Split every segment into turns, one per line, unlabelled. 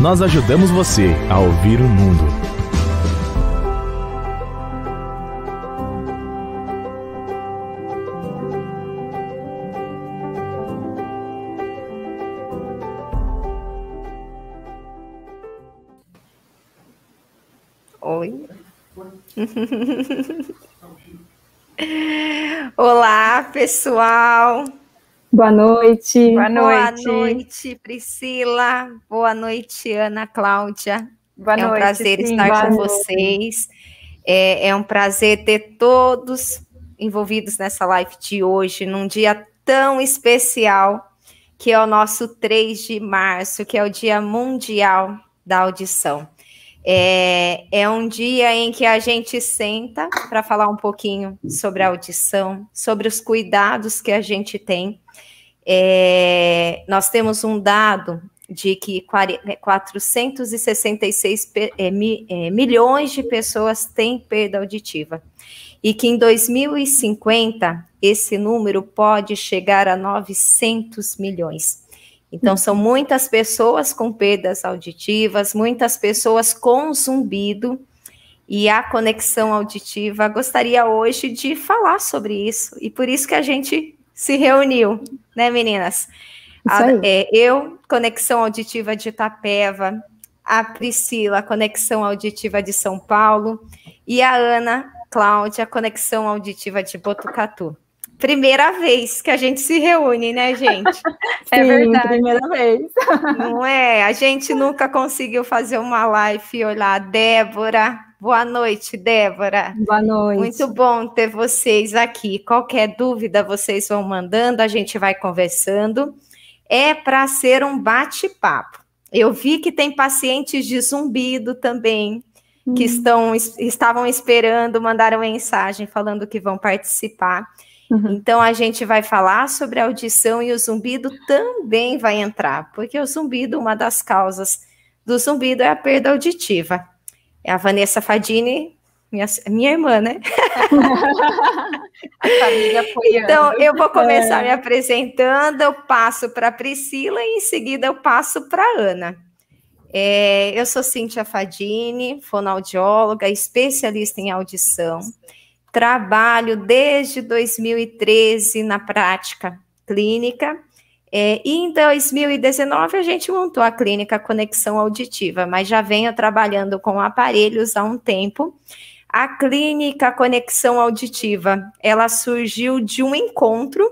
nós ajudamos você a ouvir o mundo.
Oi. Olá, pessoal.
Boa noite.
Boa noite, Priscila. Boa noite, Ana Cláudia.
Boa noite.
É um prazer estar com vocês. É um prazer ter todos envolvidos nessa live de hoje, num dia tão especial, que é o nosso 3 de março, que é o Dia Mundial da Audição. É um dia em que a gente senta para falar um pouquinho sobre a audição, sobre os cuidados que a gente tem. Nós temos um dado de que 466 milhões de pessoas têm perda auditiva e que em 2050 esse número pode chegar a 900 milhões. Então, são muitas pessoas com perdas auditivas, muitas pessoas com zumbido, e a conexão auditiva. Gostaria hoje de falar sobre isso, e por isso que a gente se reuniu, né, meninas? Eu, Conexão Auditiva de Itapeva, a Priscila, Conexão Auditiva de São Paulo, e a Ana Cláudia, Conexão Auditiva de Botucatu. Primeira vez que a gente se reúne, né, gente?
Sim, é verdade. Primeira vez.
Não é? A gente nunca conseguiu fazer uma live e olhar. Débora, boa noite, Débora.
Boa noite.
Muito bom ter vocês aqui. Qualquer dúvida, vocês vão mandando, a gente vai conversando. É para ser um bate-papo. Eu vi que tem pacientes de zumbido também, que estavam esperando, mandaram mensagem falando que vão participar. Então, a gente vai falar sobre a audição e o zumbido também vai entrar, porque o zumbido, uma das causas do zumbido é a perda auditiva. É a Vanessa Fadini, minha irmã, né?
A família apoiando.
Então, eu vou começar me apresentando, eu passo para a Priscila e em seguida eu passo para a Ana. Eu sou Cíntia Fadini, fonoaudióloga, especialista em audição. Trabalho desde 2013 na prática clínica, e em 2019 a gente montou a clínica Conexão Auditiva, mas já venho trabalhando com aparelhos há um tempo. A clínica Conexão Auditiva, ela surgiu de um encontro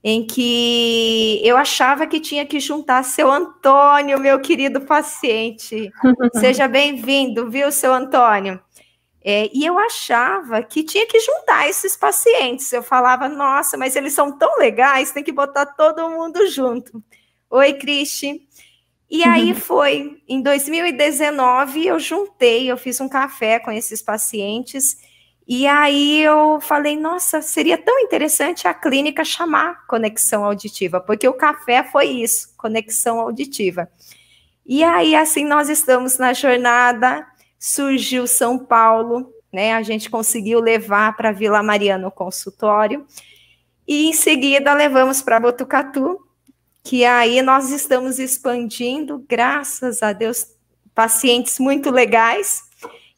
em que eu achava que tinha que juntar seu Antônio, meu querido paciente. Seja bem-vindo, viu, seu Antônio? E eu achava que tinha que juntar esses pacientes. Eu falava, nossa, mas eles são tão legais, tem que botar todo mundo junto. Oi, Cristi. E aí foi, em 2019, eu fiz um café com esses pacientes, e aí eu falei, nossa, seria tão interessante a clínica chamar Conexão Auditiva, porque o café foi isso, Conexão Auditiva. E aí, assim, nós estamos na jornada. Surgiu São Paulo, né? A gente conseguiu levar para Vila Mariana o consultório, e em seguida levamos para Botucatu, que aí nós estamos expandindo, graças a Deus, pacientes muito legais,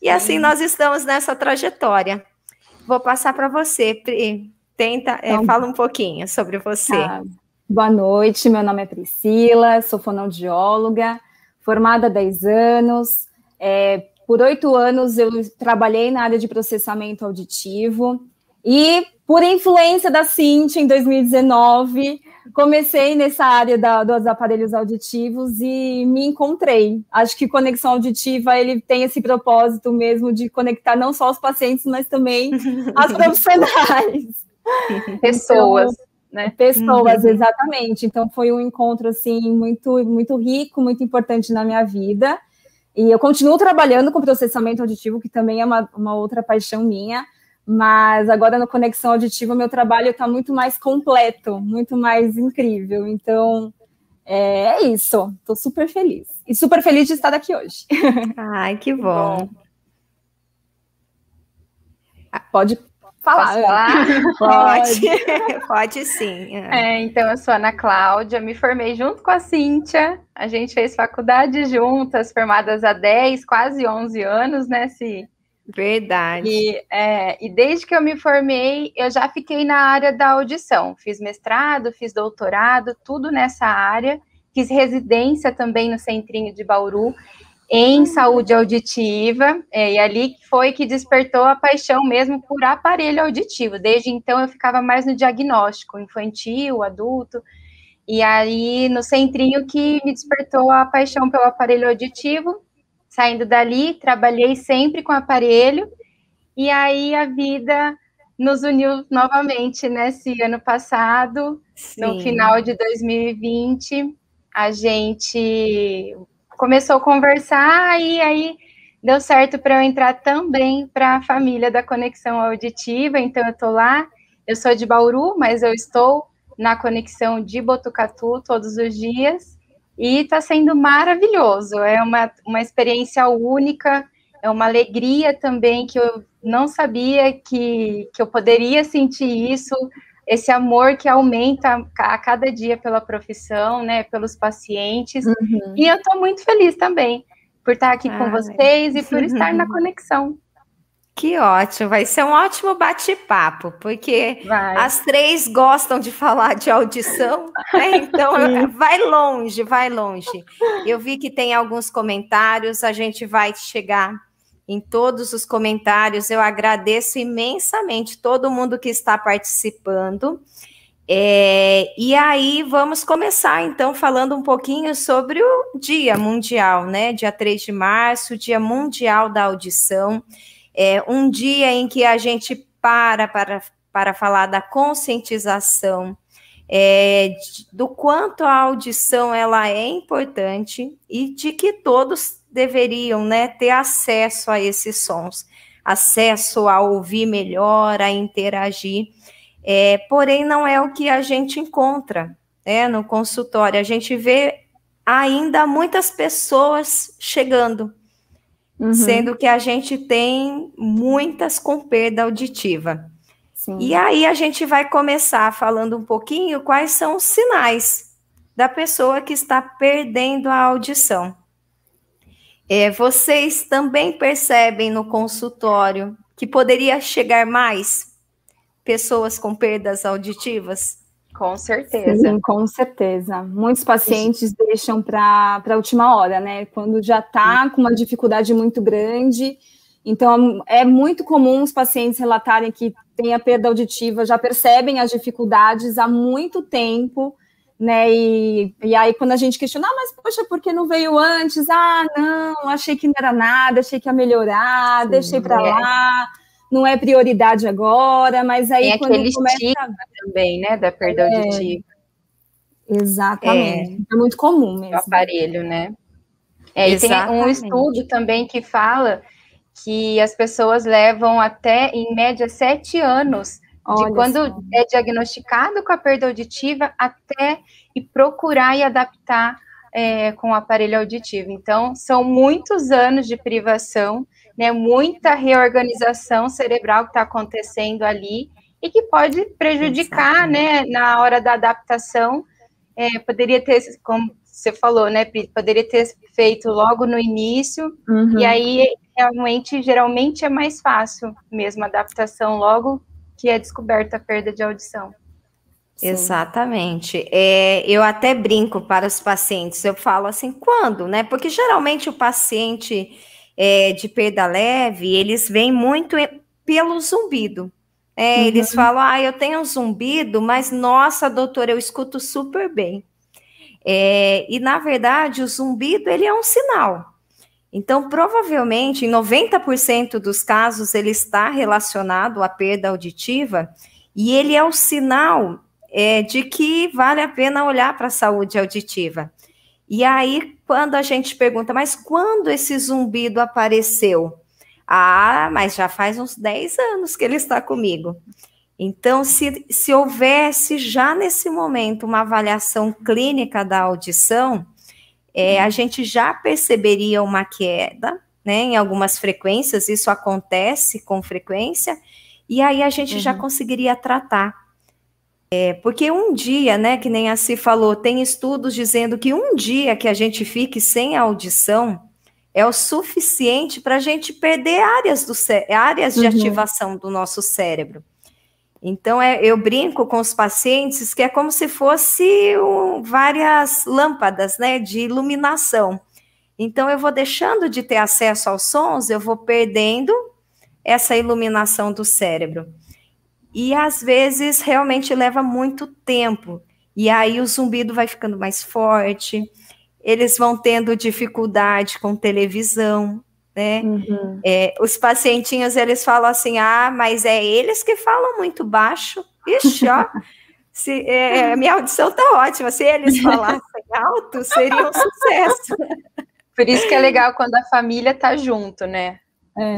e assim nós estamos nessa trajetória. Vou passar para você, Pri. Fala um pouquinho sobre você.
Tá. Boa noite, meu nome é Priscila, sou fonoaudióloga, formada há 10 anos, por 8 anos eu trabalhei na área de processamento auditivo e, por influência da Cíntia, em 2019, comecei nessa área dos aparelhos auditivos e me encontrei. Acho que Conexão Auditiva ele tem esse propósito mesmo de conectar não só os pacientes, mas também as profissionais.
Pessoas.
Então, né? Pessoas, exatamente. Então, foi um encontro assim, muito, muito rico, muito importante na minha vida. E eu continuo trabalhando com processamento auditivo, que também é uma outra paixão minha, mas agora no Conexão Auditiva, meu trabalho está muito mais completo, muito mais incrível. Então, é isso. Estou super feliz. E super feliz de estar aqui hoje.
Ai, que bom.
Pode falar?
Posso falar?
Pode sim.
Então, eu sou Ana Cláudia, me formei junto com a Cíntia, a gente fez faculdade juntas, formadas há 10, quase 11 anos, né, Ci?
Verdade.
E desde que eu me formei, eu já fiquei na área da audição, fiz mestrado, fiz doutorado, tudo nessa área, fiz residência também no Centrinho de Bauru, em saúde auditiva, e ali foi que despertou a paixão mesmo por aparelho auditivo. Desde então eu ficava mais no diagnóstico infantil, adulto, e aí no centrinho que me despertou a paixão pelo aparelho auditivo. Saindo dali, trabalhei sempre com aparelho, e aí a vida nos uniu novamente nesse ano passado, no final de 2020, a gente começou a conversar e aí deu certo para eu entrar também para a família da Conexão Auditiva, então eu estou lá, eu sou de Bauru, mas eu estou na Conexão de Botucatu todos os dias, e está sendo maravilhoso, é uma experiência única, é uma alegria também que eu não sabia que eu poderia sentir isso, esse amor que aumenta a cada dia pela profissão, né, pelos pacientes, e eu estou muito feliz também por estar aqui com vocês e por estar na Conexão.
Que ótimo, vai ser um ótimo bate-papo, porque as três gostam de falar de audição, né? Então vai longe, vai longe. Eu vi que tem alguns comentários, a gente vai chegar em todos os comentários, eu agradeço imensamente todo mundo que está participando. E aí vamos começar então falando um pouquinho sobre o Dia Mundial, né? Dia 3 de março, Dia Mundial da Audição. Um dia em que a gente para falar da conscientização, do quanto a audição ela é importante e de que todos deveriam, né, ter acesso a esses sons, acesso a ouvir melhor, a interagir, porém não é o que a gente encontra, né, no consultório. A gente vê ainda muitas pessoas chegando, sendo que a gente tem muitas com perda auditiva. Sim. E aí a gente vai começar falando um pouquinho quais são os sinais da pessoa que está perdendo a audição. Vocês também percebem no consultório que poderia chegar mais pessoas com perdas auditivas?
Com certeza.
Sim, com certeza. Muitos pacientes deixam para a última hora, né? Quando já está com uma dificuldade muito grande. Então, é muito comum os pacientes relatarem que têm a perda auditiva, já percebem as dificuldades há muito tempo, né? E aí, quando a gente questiona, mas poxa, por que não veio antes? Ah, não, achei que não era nada, achei que ia melhorar, deixei para lá. Não é prioridade agora, mas aí
tem
quando
aquele
começa
também, né, da perda auditiva.
Exatamente. É muito comum mesmo.
O aparelho, né? E tem um estudo também que fala que as pessoas levam até, em média, 7 anos de quando é diagnosticado com a perda auditiva até e procurar e adaptar com o aparelho auditivo. Então, são muitos anos de privação, né, muita reorganização cerebral que está acontecendo ali e que pode prejudicar, né, na hora da adaptação. Poderia ter, como você falou, né, Pri, poderia ter feito logo no início, e aí realmente, geralmente é mais fácil mesmo a adaptação logo que é descoberta a perda de audição.
Sim. Exatamente. Eu até brinco para os pacientes, eu falo assim, quando, né? Porque geralmente o paciente de perda leve, eles vêm muito pelo zumbido. Eles falam, eu tenho um zumbido, mas nossa, doutora, eu escuto super bem. E na verdade, o zumbido, ele é um sinal. Então, provavelmente, em 90% dos casos, ele está relacionado à perda auditiva, e ele é o sinal de que vale a pena olhar para a saúde auditiva. E aí, quando a gente pergunta, mas quando esse zumbido apareceu? Ah, mas já faz uns 10 anos que ele está comigo. Então, se houvesse já nesse momento uma avaliação clínica da audição, a gente já perceberia uma queda, né, em algumas frequências, isso acontece com frequência, e aí a gente já conseguiria tratar. Porque um dia, né, que nem a Si falou, tem estudos dizendo que um dia que a gente fique sem audição é o suficiente para a gente perder áreas de ativação do nosso cérebro. Então, eu brinco com os pacientes que é como se fosse várias lâmpadas, né, de iluminação. Então, eu vou deixando de ter acesso aos sons, eu vou perdendo essa iluminação do cérebro. E, às vezes, realmente leva muito tempo. E aí, o zumbido vai ficando mais forte, eles vão tendo dificuldade com televisão, né? Os pacientinhos, eles falam assim, mas é eles que falam muito baixo. Ixi, ó, minha audição tá ótima, se eles falassem alto, seria um sucesso.
Por isso que é legal quando a família tá junto, né?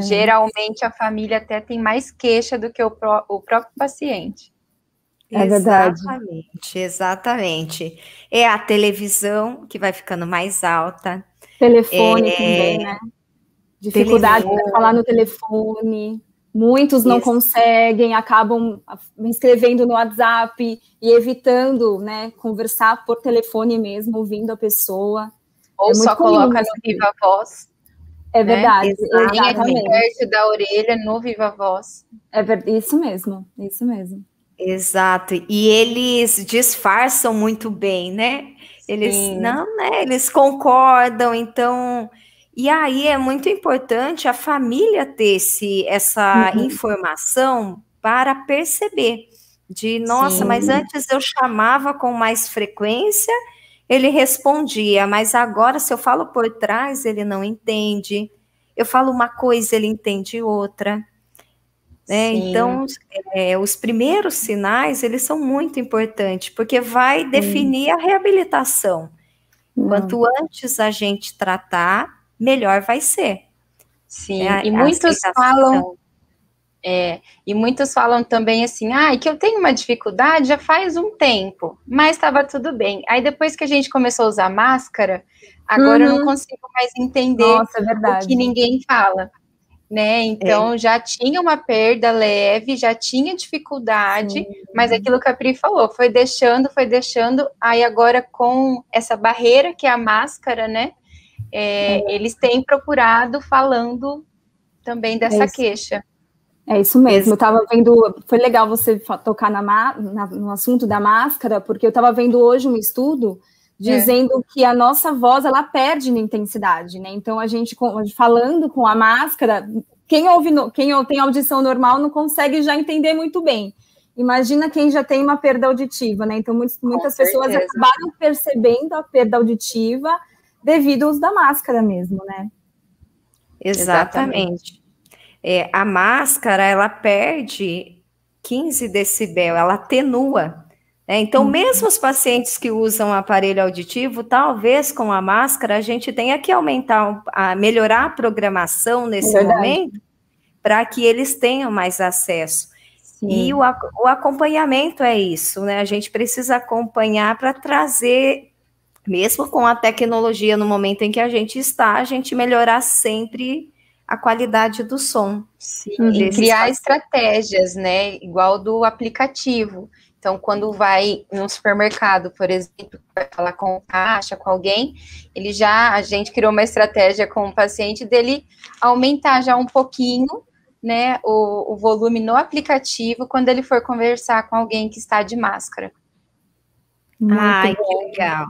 Geralmente a família até tem mais queixa do que o próprio paciente.
É verdade.
Exatamente. É a televisão que vai ficando mais alta.
Telefone também, né? Dificuldade para falar no telefone. Muitos não conseguem, acabam escrevendo no WhatsApp e evitando, né, conversar por telefone mesmo, ouvindo a pessoa.
Ou só coloca no Viva Voz.
É verdade.
Linha aqui perto da orelha no Viva Voz.
Isso mesmo, isso mesmo.
Exato, e eles disfarçam muito bem, né? Eles concordam, então, e aí é muito importante a família ter essa informação para perceber, nossa, mas antes eu chamava com mais frequência, ele respondia, mas agora se eu falo por trás, ele não entende, eu falo uma coisa, ele entende outra. Então, os primeiros sinais, eles são muito importantes, porque vai definir a reabilitação. Quanto antes a gente tratar, melhor vai ser.
Sim, e muitos falam também assim, que eu tenho uma dificuldade já faz um tempo, mas estava tudo bem. Aí depois que a gente começou a usar máscara, agora eu não consigo mais entender o que ninguém fala. Né? Então, já tinha uma perda leve, já tinha dificuldade, mas aquilo que a Pri falou, foi deixando, aí agora com essa barreira que é a máscara, né? Eles têm procurado falando também dessa queixa.
É isso mesmo, eu estava vendo, foi legal você tocar no assunto da máscara, porque eu estava vendo hoje um estudo dizendo que a nossa voz, ela perde na intensidade, né? Então, a gente falando com a máscara, quem tem audição normal não consegue já entender muito bem. Imagina quem já tem uma perda auditiva, né? Então, muitas pessoas acabaram percebendo a perda auditiva devido ao uso da máscara mesmo, né?
Exatamente. A máscara, ela perde 15 decibel, ela atenua. Então, mesmo os pacientes que usam aparelho auditivo, talvez com a máscara a gente tenha que melhorar a programação nesse momento para que eles tenham mais acesso. E o acompanhamento é isso, né? A gente precisa acompanhar para trazer, mesmo com a tecnologia no momento em que a gente está, a gente melhorar sempre a qualidade do som.
E criar estratégias, né? Igual do aplicativo. Então, quando vai no supermercado, por exemplo, vai falar com o caixa, com alguém, a gente criou uma estratégia com o paciente dele aumentar já um pouquinho, né, o volume no aplicativo quando ele for conversar com alguém que está de máscara.
Que legal.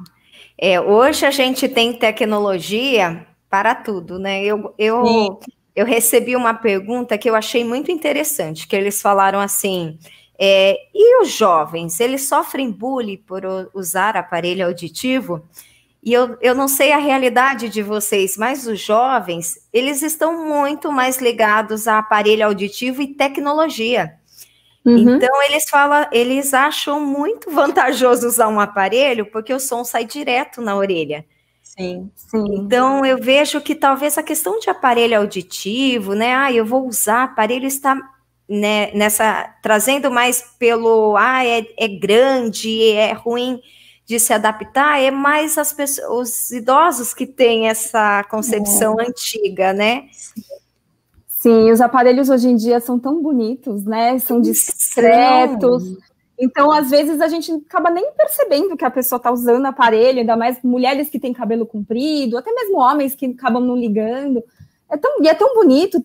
Hoje a gente tem tecnologia para tudo, né? Eu recebi uma pergunta que eu achei muito interessante, que eles falaram assim... e os jovens, eles sofrem bullying por usar aparelho auditivo? E eu não sei a realidade de vocês, mas os jovens, eles estão muito mais ligados a aparelho auditivo e tecnologia. Então, eles acham muito vantajoso usar um aparelho, porque o som sai direto na orelha.
Sim.
Então, eu vejo que talvez a questão de aparelho auditivo, né? Eu vou usar, aparelho está... Né, trazendo mais pelo é grande, é ruim de se adaptar, é mais os idosos que têm essa concepção antiga, né?
Sim, os aparelhos hoje em dia são tão bonitos, né? São discretos. Então, às vezes, a gente acaba nem percebendo que a pessoa está usando aparelho, ainda mais mulheres que têm cabelo comprido, até mesmo homens que acabam não ligando. E é tão bonito,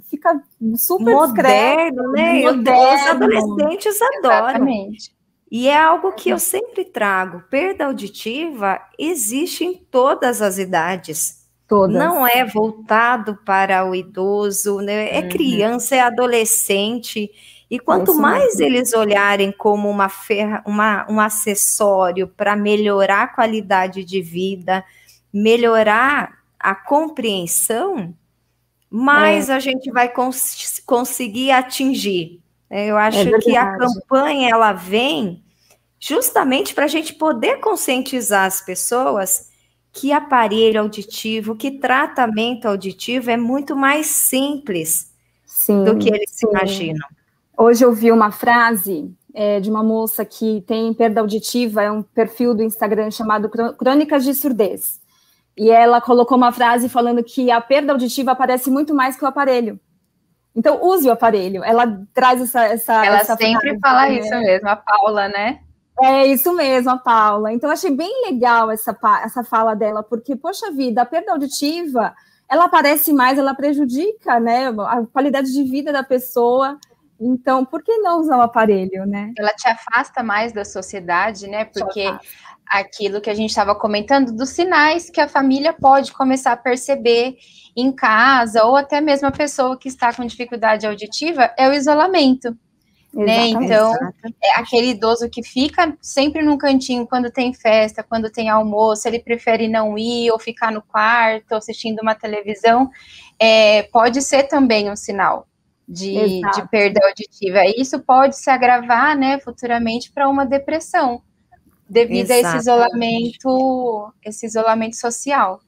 fica super
moderno, né?
Moderno.
Os adolescentes adoram.
Exatamente.
E é algo que eu sempre trago. Perda auditiva existe em todas as idades.
Todas.
Não é voltado para o idoso, né? É criança, é adolescente. E quanto mais eles olharem como um acessório para melhorar a qualidade de vida, melhorar a compreensão, mais a gente vai conseguir atingir. Eu acho que a campanha ela vem justamente para a gente poder conscientizar as pessoas que aparelho auditivo, que tratamento auditivo é muito mais simples do que eles imaginam.
Hoje eu vi uma frase de uma moça que tem perda auditiva, é um perfil do Instagram chamado Crônicas de Surdez. E ela colocou uma frase falando que a perda auditiva aparece muito mais que o aparelho. Então, use o aparelho. Ela traz essa
Ela
essa
sempre
frase,
fala isso mesmo, a Paula, né?
É isso mesmo, a Paula. Então, eu achei bem legal essa fala dela, porque, poxa vida, a perda auditiva, ela aparece mais, ela prejudica, né, a qualidade de vida da pessoa. Então, por que não usar o aparelho, né?
Ela te afasta mais da sociedade, né? Porque aquilo que a gente estava comentando, dos sinais que a família pode começar a perceber em casa, ou até mesmo a pessoa que está com dificuldade auditiva, é o isolamento. Né? Então, é aquele idoso que fica sempre num cantinho quando tem festa, quando tem almoço, ele prefere não ir, ou ficar no quarto, assistindo uma televisão, pode ser também um sinal de perda auditiva. E isso pode se agravar, né, futuramente para uma depressão, devido a esse isolamento social.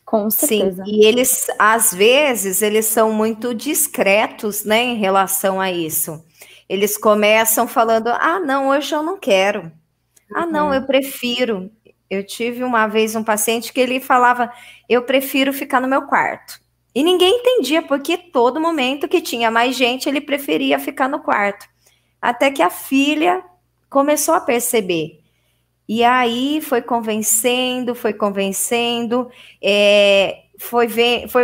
Com certeza.
Sim, e eles, às vezes, eles são muito discretos, né, em relação a isso. Eles começam falando, não, hoje eu não quero. Não, eu prefiro. Eu tive uma vez um paciente que ele falava, eu prefiro ficar no meu quarto. E ninguém entendia, porque todo momento que tinha mais gente, ele preferia ficar no quarto. Até que a filha começou a perceber. E aí foi convencendo, foi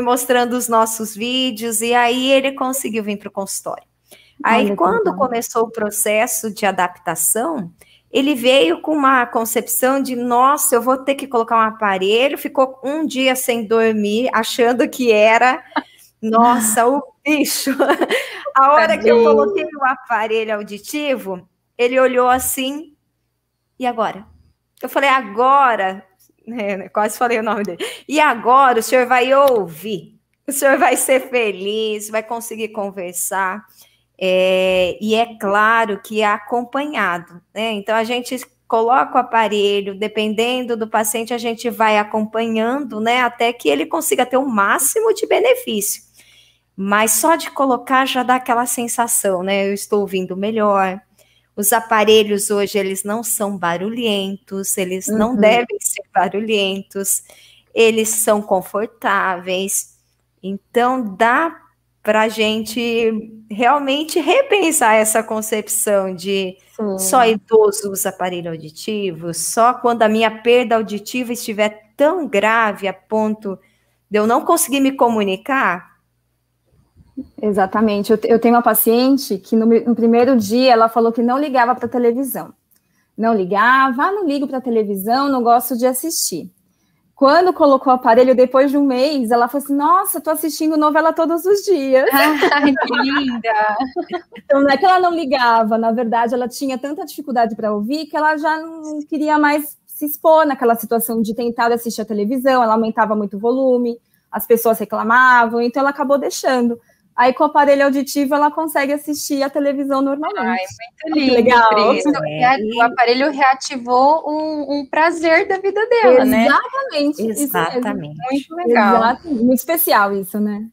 mostrando os nossos vídeos, e aí ele conseguiu vir para o consultório. Aí, quando começou o processo de adaptação, ele veio com uma concepção de, nossa, eu vou ter que colocar um aparelho, ficou um dia sem dormir, achando que era, nossa, o bicho. A hora que eu coloquei o aparelho auditivo, ele olhou assim, e agora? Eu falei, agora, quase falei o nome dele, e agora o senhor vai ouvir, o senhor vai ser feliz, vai conseguir conversar. E é claro que é acompanhado, né? Então a gente coloca o aparelho, dependendo do paciente, a gente vai acompanhando, né? Até que ele consiga ter o máximo de benefício. Mas só de colocar já dá aquela sensação, né? Eu estou ouvindo melhor. Os aparelhos hoje, eles não são barulhentos, eles não devem ser barulhentos, eles são confortáveis. Então dá para a gente realmente repensar essa concepção de só idoso usa aparelho auditivo, só quando a minha perda auditiva estiver tão grave a ponto de eu não conseguir me comunicar.
Exatamente. Eu tenho uma paciente que no primeiro dia ela falou que não ligava para a televisão. Não ligava, não ligo para a televisão, não gosto de assistir. Quando colocou o aparelho, depois de um mês, ela falou assim, nossa, tô assistindo novela todos os dias.
Ai, que linda!
Então, não é que ela não ligava, na verdade, ela tinha tanta dificuldade para ouvir que ela já não queria mais se expor naquela situação de tentar assistir a televisão, ela aumentava muito o volume, as pessoas reclamavam, então ela acabou deixando. Aí, com o aparelho auditivo, ela consegue assistir a televisão normalmente.
Ai, muito lindo,
legal.
O aparelho reativou um prazer da vida dela, né?
Exatamente.
Muito legal.
Exatamente. Muito especial isso, né?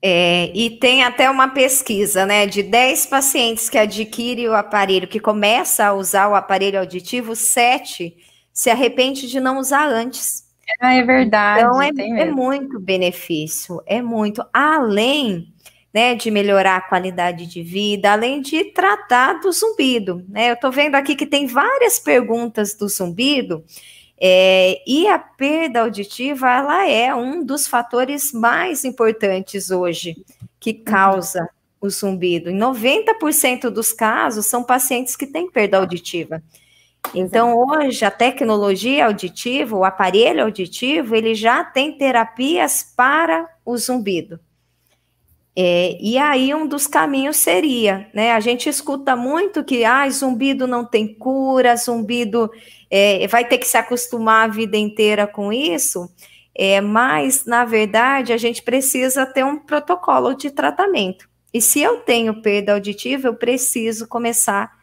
E tem até uma pesquisa, né? De 10 pacientes que adquirem o aparelho, que começa a usar o aparelho auditivo, 7 se arrepende de não usar antes.
É verdade.
Então, é muito benefício, é muito. Além né, de melhorar a qualidade de vida, além de tratar do zumbido, né? Eu estou vendo aqui que tem várias perguntas do zumbido, e a perda auditiva, ela é um dos fatores mais importantes hoje que causa o zumbido. Em 90% dos casos, são pacientes que têm perda auditiva. Então, hoje, a tecnologia auditiva, o aparelho auditivo, ele já tem terapias para o zumbido. E aí, um dos caminhos seria, né? A gente escuta muito que zumbido não tem cura, zumbido vai ter que se acostumar a vida inteira com isso, mas, na verdade, a gente precisa ter um protocolo de tratamento. E se eu tenho perda auditiva, eu preciso começar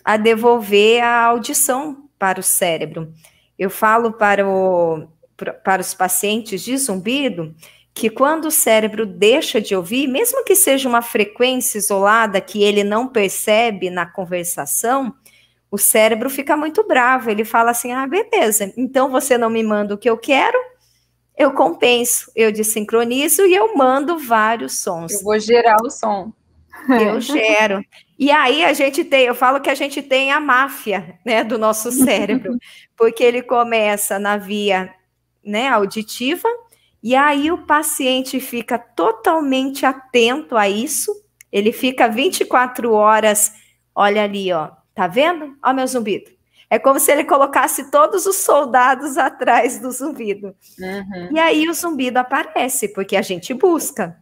a devolver a audição para o cérebro. Eu falo para os pacientes de zumbido que quando o cérebro deixa de ouvir, mesmo que seja uma frequência isolada que ele não percebe na conversação, o cérebro fica muito bravo. Ele fala assim, beleza, então você não me manda o que eu quero, eu compenso, eu desincronizo e eu mando vários sons.
Eu vou gerar o som.
Eu gero. E aí eu falo que a gente tem a máfia, né, do nosso cérebro, porque ele começa na via, né, auditiva, e aí o paciente fica totalmente atento a isso, ele fica 24 horas, olha ali, ó, tá vendo? Ó meu zumbido. É como se ele colocasse todos os soldados atrás do zumbido. E aí o zumbido aparece, porque a gente busca.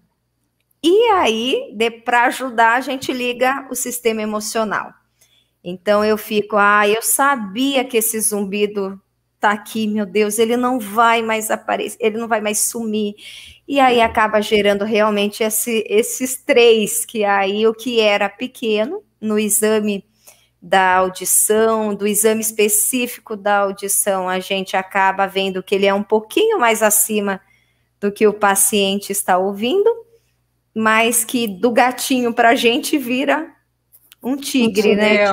E aí, para ajudar, a gente liga o sistema emocional. Então, eu fico, eu sabia que esse zumbido tá aqui, meu Deus, ele não vai mais aparecer, ele não vai mais sumir. E aí, acaba gerando realmente esses 3, que aí o que era pequeno, no exame da audição, do exame específico da audição, a gente acaba vendo que ele é um pouquinho mais acima do que o paciente está ouvindo, mas que do gatinho para a gente vira um tigre, né?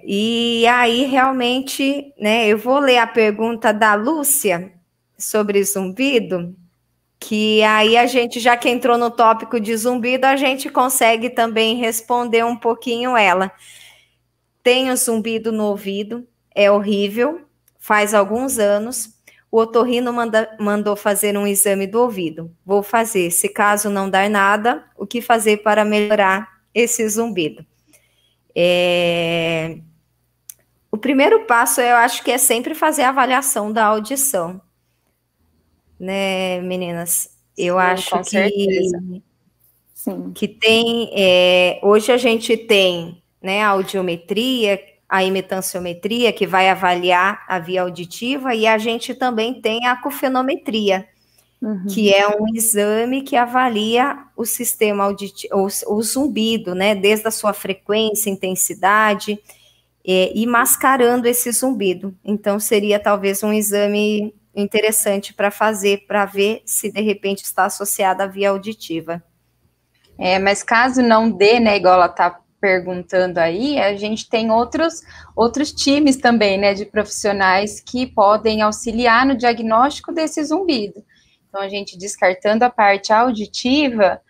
E aí, realmente, né, eu vou ler a pergunta da Lúcia sobre zumbido, que aí a gente, já que entrou no tópico de zumbido, a gente consegue também responder um pouquinho ela. Tenho zumbido no ouvido, é horrível, faz alguns anos. O otorrino mandou fazer um exame do ouvido. Vou fazer. Se caso não dar nada, o que fazer para melhorar esse zumbido? O primeiro passo, eu acho que é sempre fazer a avaliação da audição. Né, meninas? Eu acho
com certeza.
Que tem... hoje a gente tem, né, a audiometria, a imitanciometria, que vai avaliar a via auditiva, e a gente também tem a acufenometria, que é um exame que avalia o sistema auditivo, o zumbido, né, desde a sua frequência, intensidade, e mascarando esse zumbido. Então, seria talvez um exame interessante para fazer, para ver se de repente está associada à via auditiva.
Mas caso não dê, né, igual ela está perguntando aí, a gente tem outros times também, né, de profissionais que podem auxiliar no diagnóstico desse zumbido. Então, a gente descartando a parte auditiva,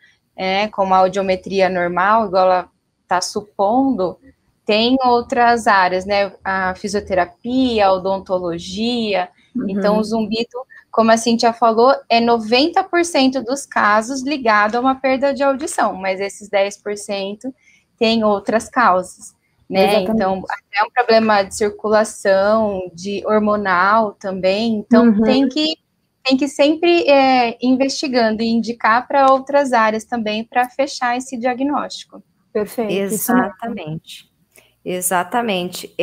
como a audiometria normal, igual ela está supondo, tem outras áreas, né, a fisioterapia, a odontologia. Então, o zumbido, como a Cíntia falou, é 90% dos casos ligado a uma perda de audição, mas esses 10% tem outras causas, né? Exatamente. Então, é um problema de circulação, de hormonal também, então tem que sempre investigando e indicar para outras áreas também para fechar esse diagnóstico.
Perfeito.
Exatamente. Exatamente.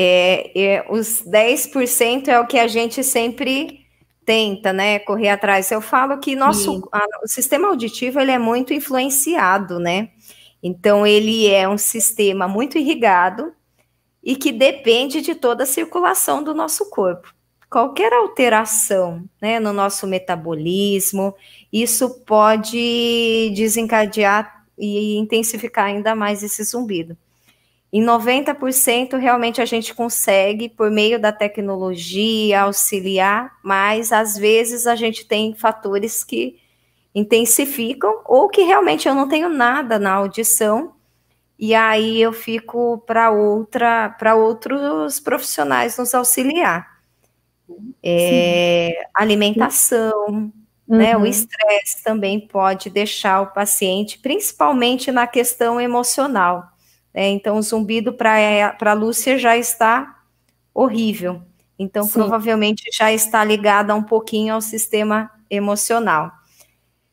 Os 10% é o que a gente sempre tenta, né, correr atrás. Eu falo que o sistema auditivo, ele é muito influenciado, né? Então, ele é um sistema muito irrigado e que depende de toda a circulação do nosso corpo. Qualquer alteração, né, no nosso metabolismo, isso pode desencadear e intensificar ainda mais esse zumbido. Em 90%, realmente a gente consegue, por meio da tecnologia, auxiliar, mas às vezes a gente tem fatores que intensificam, ou que realmente eu não tenho nada na audição, e aí eu fico para outros profissionais nos auxiliar. Alimentação, né? O estresse também pode deixar o paciente, principalmente na questão emocional. Então, o zumbido para a Lúcia já está horrível. Então, provavelmente já está ligado um pouquinho ao sistema emocional.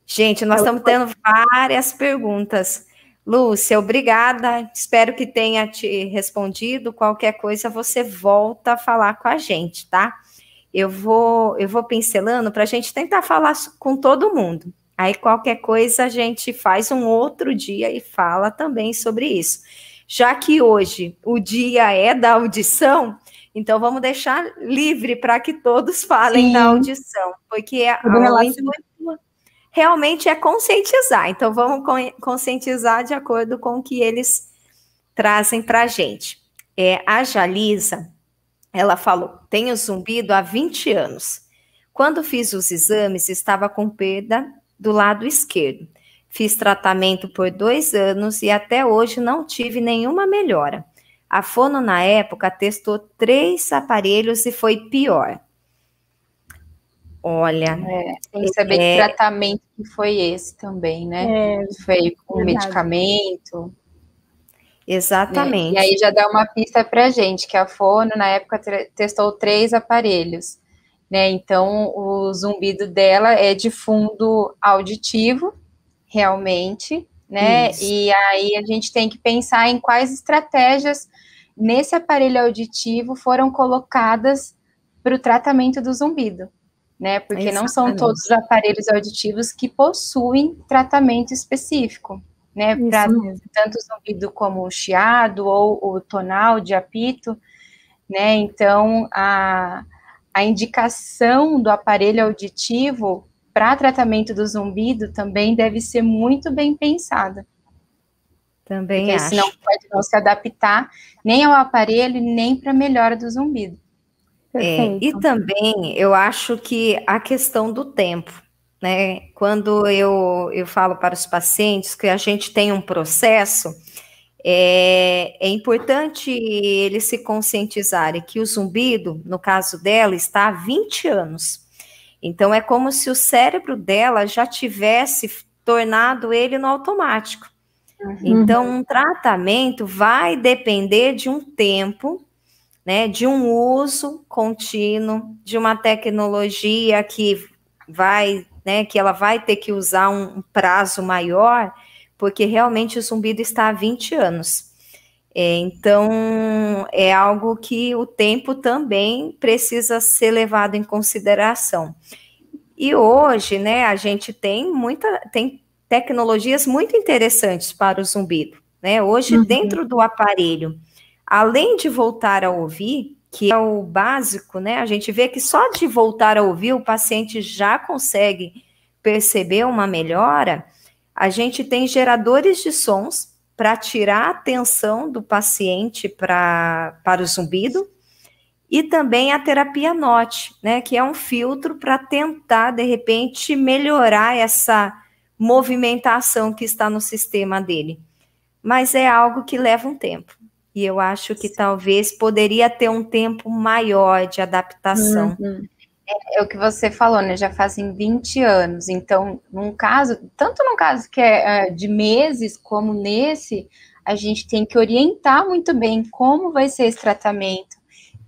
Gente, nós estamos tendo várias perguntas. Lúcia, obrigada. Espero que tenha te respondido. Qualquer coisa, você volta a falar com a gente, tá? Eu vou pincelando para a gente tentar falar com todo mundo. Aí, qualquer coisa, a gente faz um outro dia e fala também sobre isso. Já que hoje o dia é da audição, então vamos deixar livre para que todos falem da audição, porque o intuito realmente é conscientizar. Então, vamos conscientizar de acordo com o que eles trazem para a gente. A Jalisa, ela falou, tenho zumbido há 20 anos. Quando fiz os exames, estava com perda do lado esquerdo. Fiz tratamento por 2 anos e até hoje não tive nenhuma melhora. A fono, na época, testou 3 aparelhos e foi pior. Olha...
tem que saber que tratamento que foi esse também, né? Foi com medicamento...
Exatamente.
E aí já dá uma pista para a gente, que a fono, na época, testou 3 aparelhos, né? Então, o zumbido dela é de fundo auditivo, realmente, né? Isso. E aí a gente tem que pensar em quais estratégias nesse aparelho auditivo foram colocadas para o tratamento do zumbido, né? Porque não são todos os aparelhos auditivos que possuem tratamento específico, né, para tanto o zumbido como o chiado ou o tonal de apito, né, então a indicação do aparelho auditivo para tratamento do zumbido também deve ser muito bem pensada.
Também
porque
acho.
Senão pode não se adaptar nem ao aparelho, nem para a melhora do zumbido.
E também eu acho que a questão do tempo, né? Quando eu falo para os pacientes que a gente tem um processo, é importante eles se conscientizarem que o zumbido, no caso dela, está há 20 anos. Então, é como se o cérebro dela já tivesse tornado ele no automático. Então, um tratamento vai depender de um tempo, né, de um uso contínuo, de uma tecnologia que vai... né, que ela vai ter que usar um prazo maior, porque realmente o zumbido está há 20 anos. Então, é algo que o tempo também precisa ser levado em consideração. E hoje, né, a gente tem tecnologias muito interessantes para o zumbido, né? Hoje, dentro do aparelho, além de voltar a ouvir, que é o básico, né? A gente vê que só de voltar a ouvir o paciente já consegue perceber uma melhora. A gente tem geradores de sons para tirar a atenção do paciente para o zumbido, e também a terapia NOT, né? Que é um filtro para tentar, de repente, melhorar essa movimentação que está no sistema dele. Mas é algo que leva um tempo. E eu acho que talvez poderia ter um tempo maior de adaptação.
É o que você falou, né? Já fazem 20 anos. Então, tanto num caso que é de meses, como nesse, a gente tem que orientar muito bem como vai ser esse tratamento,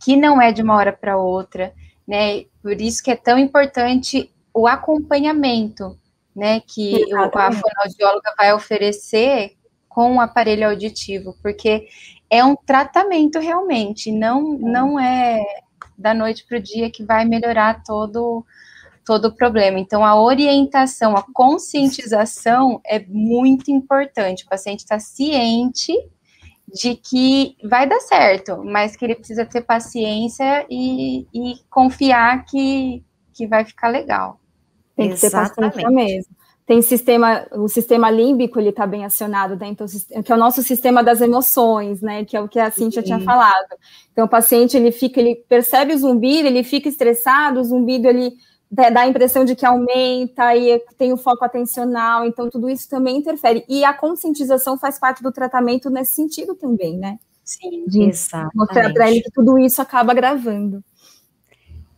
que não é de uma hora para outra, né? Por isso que é tão importante o acompanhamento, né? Que a fonoaudióloga vai oferecer com o aparelho auditivo, porque é um tratamento realmente, não é da noite para o dia que vai melhorar todo o problema. Então, a orientação, a conscientização é muito importante. O paciente está ciente de que vai dar certo, mas que ele precisa ter paciência e confiar que vai ficar legal.
Tem que ter paciência mesmo. Tem o sistema límbico, ele está bem acionado, né? Então, que é o nosso sistema das emoções, né? Que é o que a Cíntia tinha falado. Então, o paciente, ele percebe o zumbido, ele fica estressado, o zumbido, ele dá a impressão de que aumenta, e tem o foco atencional, então tudo isso também interfere. E a conscientização faz parte do tratamento nesse sentido também, né?
Sim,
de mostrar para ele que tudo isso acaba agravando.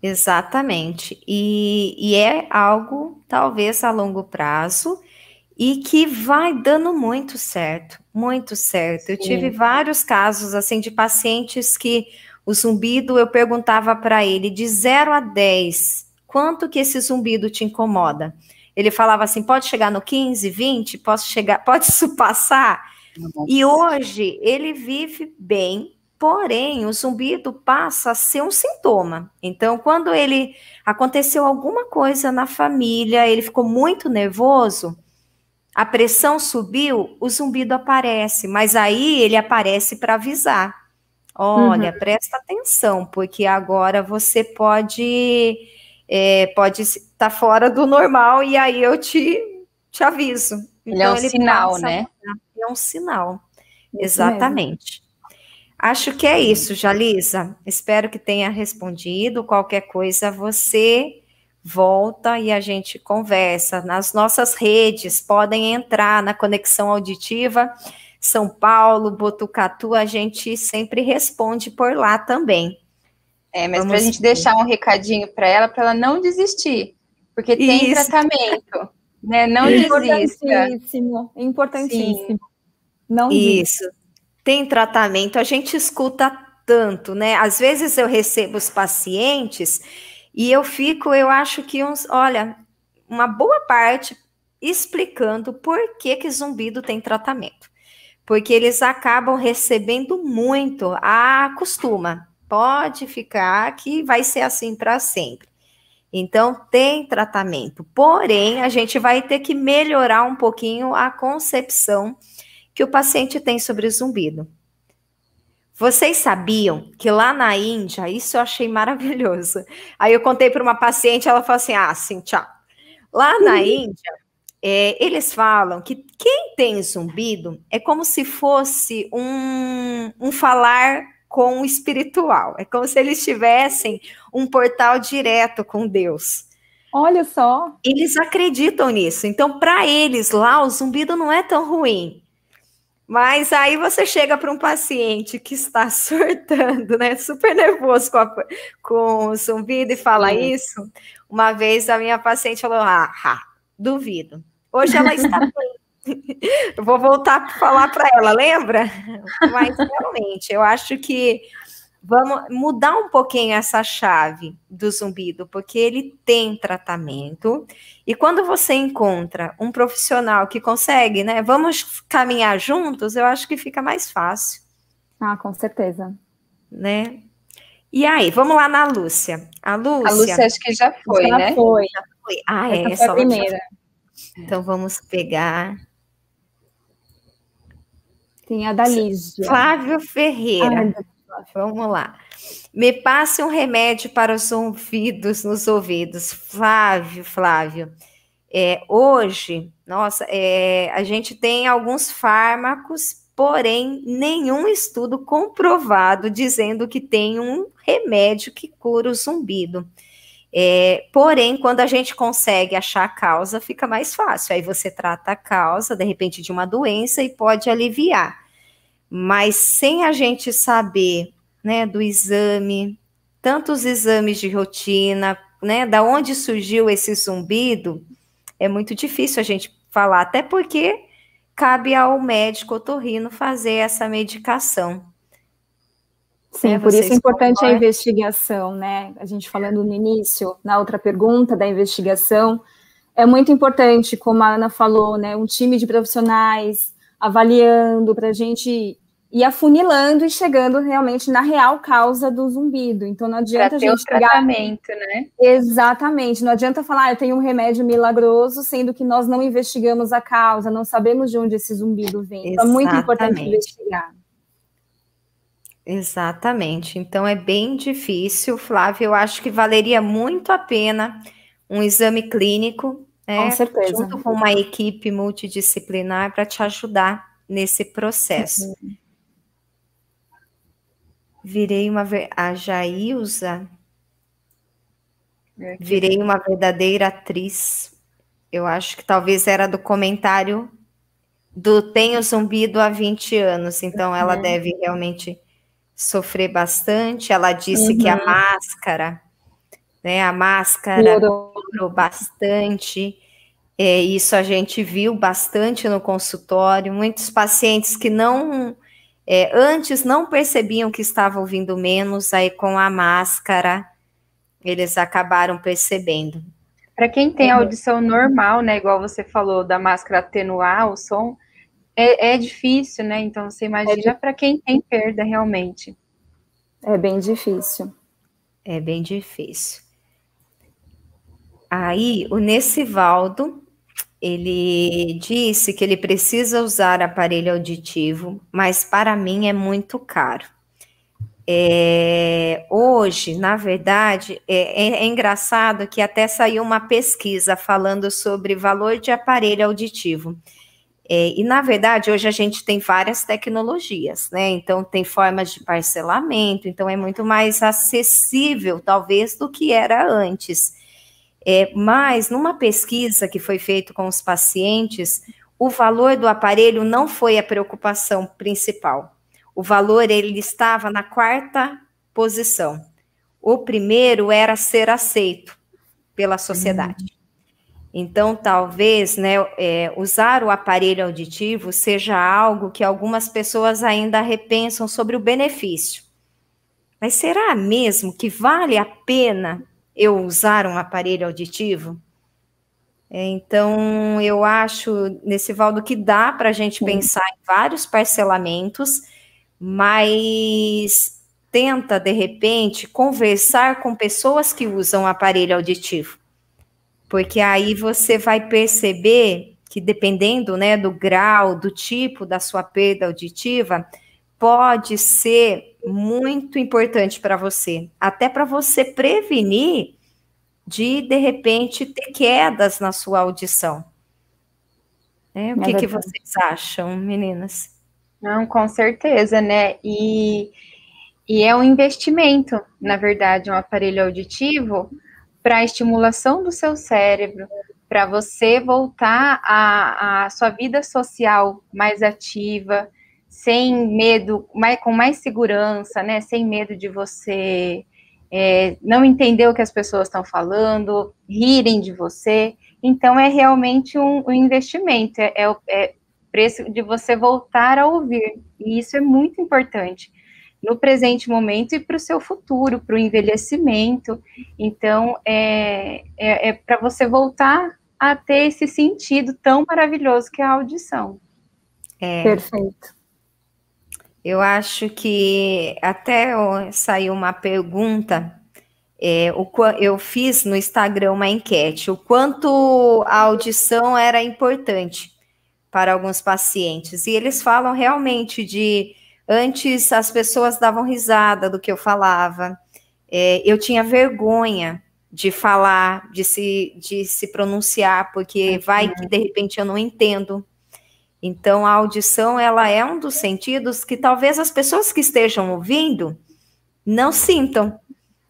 Exatamente. E é algo, talvez, a longo prazo, e que vai dando muito certo, muito certo. Sim. Eu tive vários casos, assim, de pacientes que o zumbido, eu perguntava para ele, de 0 a 10, quanto que esse zumbido te incomoda? Ele falava assim, pode chegar no 15, 20, pode isso passar? Nossa. E hoje ele vive bem, porém o zumbido passa a ser um sintoma. Então, quando aconteceu alguma coisa na família, ele ficou muito nervoso, a pressão subiu, o zumbido aparece, mas aí ele aparece para avisar. Olha, presta atenção, porque agora você pode estar fora do normal e aí eu te aviso.
Então, é um sinal, né?
É um sinal, exatamente. Acho que é isso, Jalisa. Espero que tenha respondido. Qualquer coisa, você volta e a gente conversa. Nas nossas redes, podem entrar na Conexão Auditiva São Paulo, Botucatu, a gente sempre responde por lá também.
Mas para a gente deixar um recadinho para ela não desistir, porque tem tratamento, né? Não desista.
Importantíssimo.
Sim. Não isso. Desista. Tem tratamento, a gente escuta tanto, né? Às vezes eu recebo os pacientes e eu acho que uma boa parte explicando por que zumbido tem tratamento. Porque eles acabam recebendo muito, acostuma, pode ficar que vai ser assim para sempre. Então, tem tratamento, porém, a gente vai ter que melhorar um pouquinho a concepção que o paciente tem sobre o zumbido. Vocês sabiam que lá na Índia, isso eu achei maravilhoso. Aí eu contei para uma paciente, ela falou assim, tchau. Lá na Índia, eles falam que quem tem zumbido é como se fosse um falar com o espiritual. É como se eles tivessem um portal direto com Deus.
Olha só.
Eles acreditam nisso. Então, para eles lá, o zumbido não é tão ruim. Mas aí você chega para um paciente que está surtando, né? Super nervoso com o zumbido e fala isso. Uma vez a minha paciente falou, duvido. Hoje ela está bem. Eu vou voltar a falar para ela, lembra? Mas realmente, eu acho que vamos mudar um pouquinho essa chave do zumbido, porque ele tem tratamento. E quando você encontra um profissional que consegue, né? Vamos caminhar juntos, eu acho que fica mais fácil.
Com certeza.
Né? E aí, vamos lá na Lúcia. A Lúcia
acho que já foi, né?
Já foi.
Essa
foi a primeira.
Então, vamos pegar...
Tem a da Lígia.
Flávio Ferreira. Vamos lá. Me passe um remédio para os ouvidos, nos ouvidos. Flávio. Hoje, a gente tem alguns fármacos, porém, nenhum estudo comprovado dizendo que tem um remédio que cura o zumbido. Porém, quando a gente consegue achar a causa, fica mais fácil. Aí você trata a causa, de repente, de uma doença e pode aliviar. Mas sem a gente saber, né, do exame, tantos exames de rotina, né, da onde surgiu esse zumbido, é muito difícil a gente falar, até porque cabe ao médico otorrino fazer essa medicação.
Sim, por isso é importante a investigação, né? A gente falando no início, na outra pergunta da investigação, é muito importante, como a Ana falou, né? Um time de profissionais avaliando para a gente ir afunilando e chegando realmente na real causa do zumbido. Então não adianta a gente pegar
tratamento, né?
Exatamente, não adianta falar, eu tenho um remédio milagroso, sendo que nós não investigamos a causa, não sabemos de onde esse zumbido vem. Então é muito importante investigar.
Exatamente. Então é bem difícil, Flávia. Eu acho que valeria muito a pena um exame clínico, né?
Com certeza.
Junto com uma equipe multidisciplinar para te ajudar nesse processo. Virei a Jailza. Virei uma verdadeira atriz. Eu acho que talvez era do comentário do Tenho Zumbido há 20 anos, então ela deve realmente sofrer bastante. Ela disse que a máscara, né, a máscara melhorou bastante. Isso a gente viu bastante no consultório. Muitos pacientes que não antes não percebiam que estavam ouvindo menos, aí com a máscara eles acabaram percebendo.
Para quem tem audição normal, né, igual você falou, da máscara atenuar o som, é difícil, né? Então você imagina para quem tem perda realmente.
É bem difícil.
É bem difícil. Aí o Nessivaldo, ele disse que ele precisa usar aparelho auditivo, mas para mim é muito caro. Hoje, na verdade, é engraçado que até saiu uma pesquisa falando sobre valor de aparelho auditivo. E, na verdade, hoje a gente tem várias tecnologias, né? Então, tem formas de parcelamento, então é muito mais acessível, talvez, do que era antes. Mas, numa pesquisa que foi feita com os pacientes, o valor do aparelho não foi a preocupação principal. O valor, ele estava na 4ª posição. O primeiro era ser aceito pela sociedade. Então, talvez, né, usar o aparelho auditivo seja algo que algumas pessoas ainda repensam sobre o benefício. Mas será mesmo que vale a pena eu usar um aparelho auditivo? Então, eu acho, Nessivaldo, que dá para a gente pensar em vários parcelamentos, mas tenta, de repente, conversar com pessoas que usam aparelho auditivo. Porque aí você vai perceber que, dependendo, né, do grau, do tipo da sua perda auditiva, pode ser muito importante para você, até para você prevenir de repente, ter quedas na sua audição. O que vocês acham, meninas?
Não, com certeza, né? E é um investimento, na verdade, um aparelho auditivo para a estimulação do seu cérebro, para você voltar à sua vida social mais ativa, sem medo, com mais segurança, né? Sem medo de você não entender o que as pessoas estão falando, rirem de você. Então, é realmente um investimento, é o preço de você voltar a ouvir, e isso é muito importante no presente momento e para o seu futuro, para o envelhecimento. Então, é para você voltar a ter esse sentido tão maravilhoso que é a audição.
Perfeito.
Eu acho que até saiu uma pergunta, eu fiz no Instagram uma enquete, o quanto a audição era importante para alguns pacientes, e eles falam realmente antes as pessoas davam risada do que eu falava, eu tinha vergonha de falar, de se pronunciar, porque vai que de repente eu não entendo. Então, a audição, ela é um dos sentidos que talvez as pessoas que estejam ouvindo não sintam,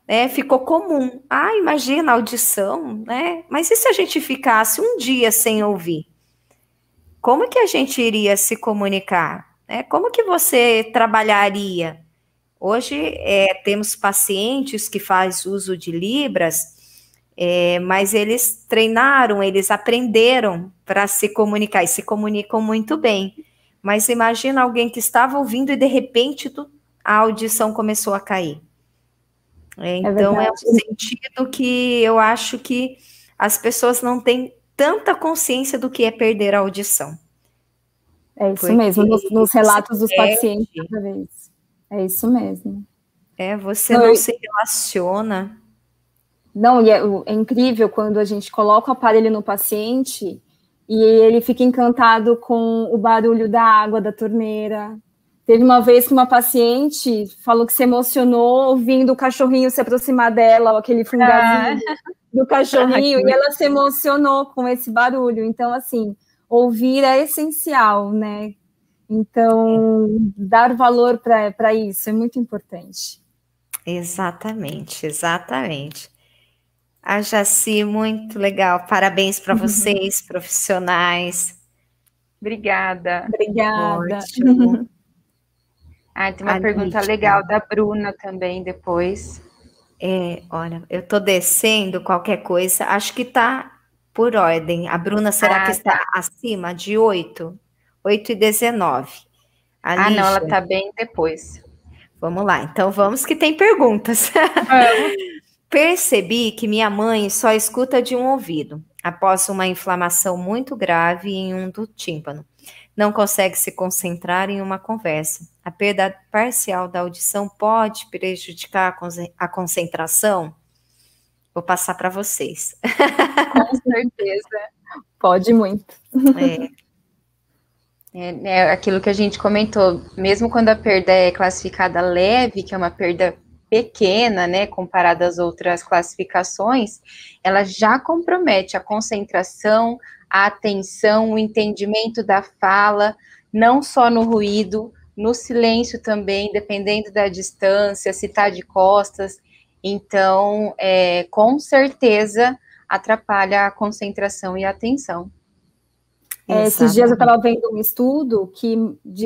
né? Ficou comum. Imagina a audição, né? Mas e se a gente ficasse um dia sem ouvir? Como que a gente iria se comunicar? Como que você trabalharia? Hoje, temos pacientes que fazem uso de Libras, mas eles treinaram, eles aprenderam para se comunicar, e se comunicam muito bem. Mas imagina alguém que estava ouvindo e, de repente, a audição começou a cair. Então, é um sentido que eu acho que as pessoas não têm tanta consciência do que é perder a audição.
É isso mesmo, nos relatos dos pacientes, cada vez. É isso mesmo.
Você não se relaciona.
Não, e é incrível quando a gente coloca o aparelho no paciente e ele fica encantado com o barulho da água da torneira. Teve uma vez que uma paciente falou que se emocionou ouvindo o cachorrinho se aproximar dela, aquele fungazinho do cachorrinho, e ela se emocionou com esse barulho. Então, assim, ouvir é essencial, né? Então, dar valor para isso é muito importante.
Exatamente, exatamente. A Jaci, muito legal. Parabéns para vocês, profissionais.
Obrigada.
Obrigada.
Ótimo.
Tem uma pergunta legal da Bruna também depois.
Olha, eu estou descendo qualquer coisa, acho que está por ordem. A Bruna, será que está acima de 8? 8 e 19.
Não, ela está bem depois.
Vamos lá, então vamos que tem perguntas. Percebi que minha mãe só escuta de um ouvido, após uma inflamação muito grave em um do tímpano. Não consegue se concentrar em uma conversa. A perda parcial da audição pode prejudicar a concentração? Vou passar para vocês.
Com certeza. Pode muito.
Aquilo que a gente comentou, mesmo quando a perda é classificada leve, que é uma perda pequena, né, comparada às outras classificações, ela já compromete a concentração, a atenção, o entendimento da fala, não só no ruído, no silêncio também, dependendo da distância, se está de costas. Então, com certeza, atrapalha a concentração e a atenção.
Esses dias eu estava vendo um estudo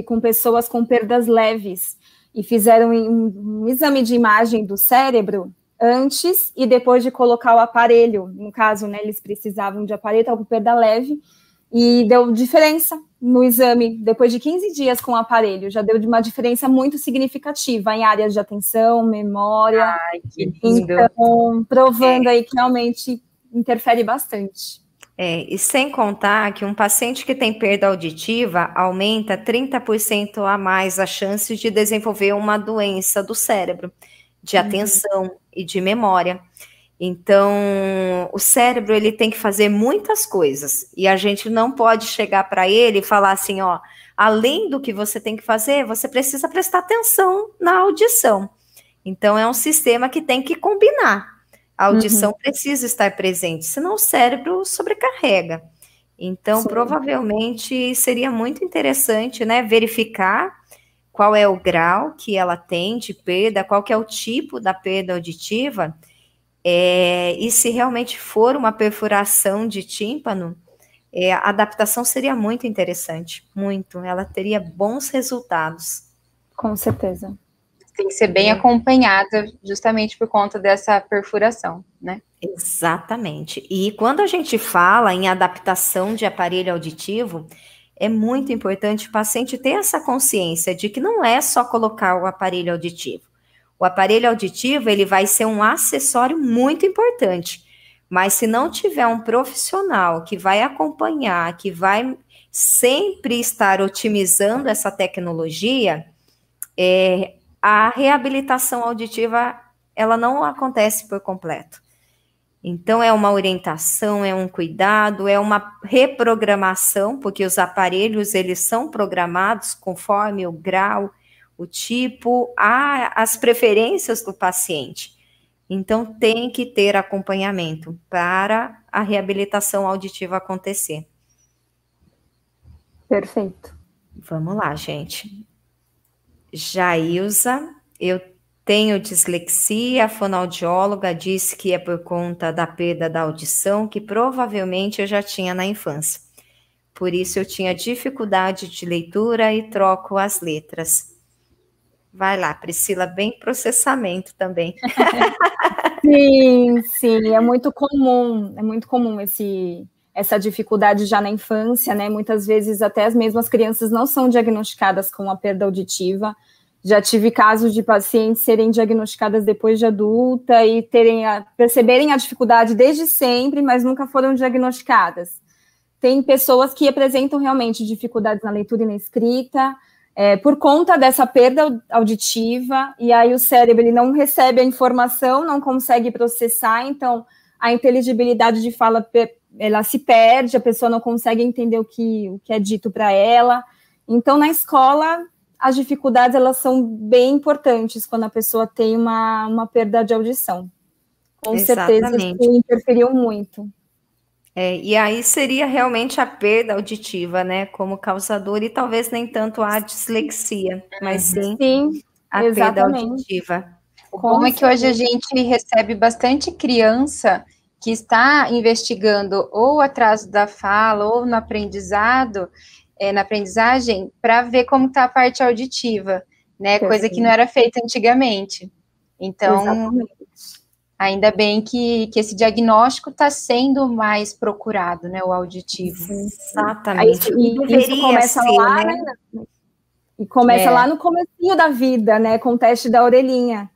com pessoas com perdas leves e fizeram um exame de imagem do cérebro antes e depois de colocar o aparelho. No caso, né, eles precisavam de aparelho, estava com perda leve, e deu diferença no exame. Depois de 15 dias com o aparelho, já deu uma diferença muito significativa em áreas de atenção, memória.
Ai, que lindo.
Então, provando aí que realmente interfere bastante.
E sem contar que um paciente que tem perda auditiva aumenta 30% a mais a chance de desenvolver uma doença do cérebro, de atenção e de memória. Então, o cérebro, ele tem que fazer muitas coisas, e a gente não pode chegar para ele e falar assim, ó, além do que você tem que fazer, você precisa prestar atenção na audição. Então, é um sistema que tem que combinar. A audição precisa estar presente, senão o cérebro sobrecarrega. Então, provavelmente, seria muito interessante, né, verificar qual é o grau que ela tem de perda, qual que é o tipo da perda auditiva, e se realmente for uma perfuração de tímpano, a adaptação seria muito interessante, muito. Ela teria bons resultados.
Com certeza.
Tem que ser bem acompanhada justamente por conta dessa perfuração, né?
Exatamente. E quando a gente fala em adaptação de aparelho auditivo, é muito importante o paciente ter essa consciência de que não é só colocar o aparelho auditivo. O aparelho auditivo, ele vai ser um acessório muito importante, mas se não tiver um profissional que vai acompanhar, que vai sempre estar otimizando essa tecnologia, a reabilitação auditiva, ela não acontece por completo. Então, é uma orientação, é um cuidado, é uma reprogramação, porque os aparelhos, eles são programados conforme o grau, o tipo, as preferências do paciente. Então, tem que ter acompanhamento para a reabilitação auditiva acontecer.
Perfeito.
Vamos lá, gente. Jailza, eu tenho dislexia, a fonoaudióloga disse que é por conta da perda da audição, que provavelmente eu já tinha na infância. Por isso eu tinha dificuldade de leitura e troco as letras. Vai lá, Priscila, bem processamento também.
Sim, é muito comum essa dificuldade já na infância, né? Muitas vezes até as mesmas crianças não são diagnosticadas com a perda auditiva. Já tive casos de pacientes serem diagnosticadas depois de adulta e perceberem a dificuldade desde sempre, mas nunca foram diagnosticadas. Tem pessoas que apresentam realmente dificuldades na leitura e na escrita, por conta dessa perda auditiva, e aí o cérebro ele não recebe a informação, não consegue processar, então a inteligibilidade de fala ela se perde, a pessoa não consegue entender o que é dito para ela. Então, na escola, as dificuldades elas são bem importantes quando a pessoa tem uma perda de audição. Com certeza, isso interferiu muito.
E aí seria realmente a perda auditiva, né, como causador, e talvez nem tanto a dislexia, mas sim a perda auditiva.
O bom é que hoje a gente recebe bastante criança que está investigando ou o atraso da fala ou no aprendizado, na aprendizagem, para ver como está a parte auditiva, né? Coisa que não era feita antigamente. Então, exatamente. Ainda bem que esse diagnóstico está sendo mais procurado, né? O auditivo.
Exatamente.
Isso começa ser, lá, né? E começa lá no comecinho da vida, né? Com o teste da orelhinha.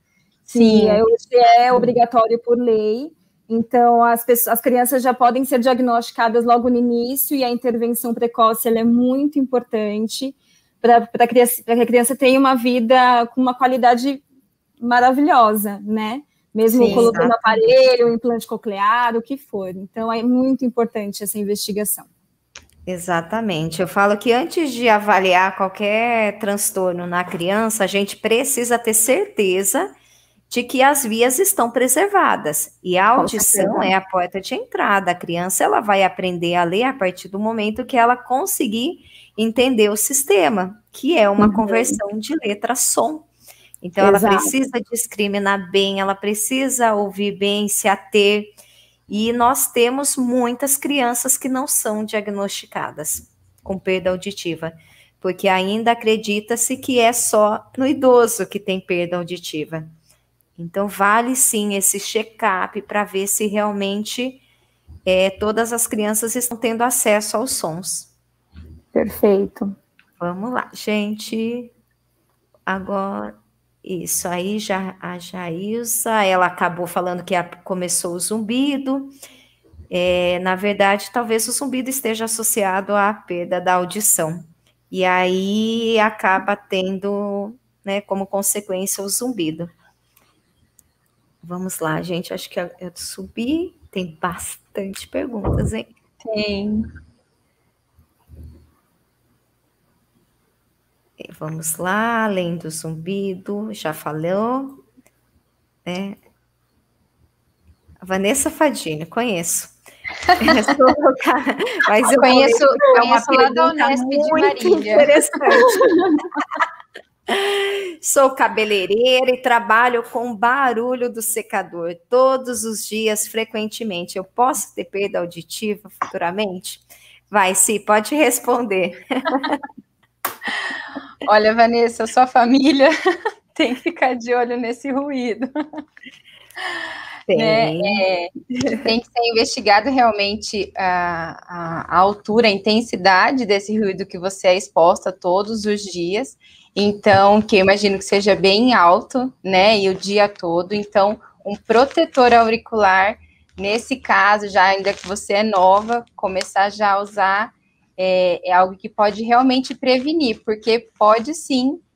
Sim.
Que hoje é obrigatório por lei. Então, as crianças já podem ser diagnosticadas logo no início, e a intervenção precoce ela é muito importante para que a criança tenha uma vida com uma qualidade maravilhosa, né? Mesmo colocando aparelho, implante coclear, o que for. Então, é muito importante essa investigação.
Exatamente. Eu falo que antes de avaliar qualquer transtorno na criança, a gente precisa ter certeza de que as vias estão preservadas. E a audição é a porta de entrada. A criança ela vai aprender a ler a partir do momento que ela conseguir entender o sistema, que é uma conversão de letra-som. Então, ela precisa discriminar bem, ela precisa ouvir bem, se ater. E nós temos muitas crianças que não são diagnosticadas com perda auditiva, porque ainda acredita-se que é só no idoso que tem perda auditiva. Então, vale sim esse check-up para ver se realmente todas as crianças estão tendo acesso aos sons.
Perfeito.
Vamos lá, gente. Agora, isso aí, a Jailza, ela acabou falando que começou o zumbido. Na verdade, talvez o zumbido esteja associado à perda da audição. E aí acaba tendo, né, como consequência o zumbido. Vamos lá, gente. Acho que eu subi. Tem bastante perguntas, hein?
Tem.
Vamos lá. Além do zumbido, já falou. A Vanessa Fadini, conheço. Mas eu
conheço lá da Unesp de Marília.
Interessante. Sou cabeleireira e trabalho com o barulho do secador todos os dias, frequentemente. Eu posso ter perda auditiva futuramente? Vai, sim, pode responder.
Olha, Vanessa, sua família tem que ficar de olho nesse ruído. Tem que ser investigado realmente a altura, a intensidade desse ruído que você é exposta todos os dias. Então, que eu imagino que seja bem alto, né, e o dia todo. Então, um protetor auricular, nesse caso, já ainda que você é nova, começar já a usar é algo que pode realmente prevenir, porque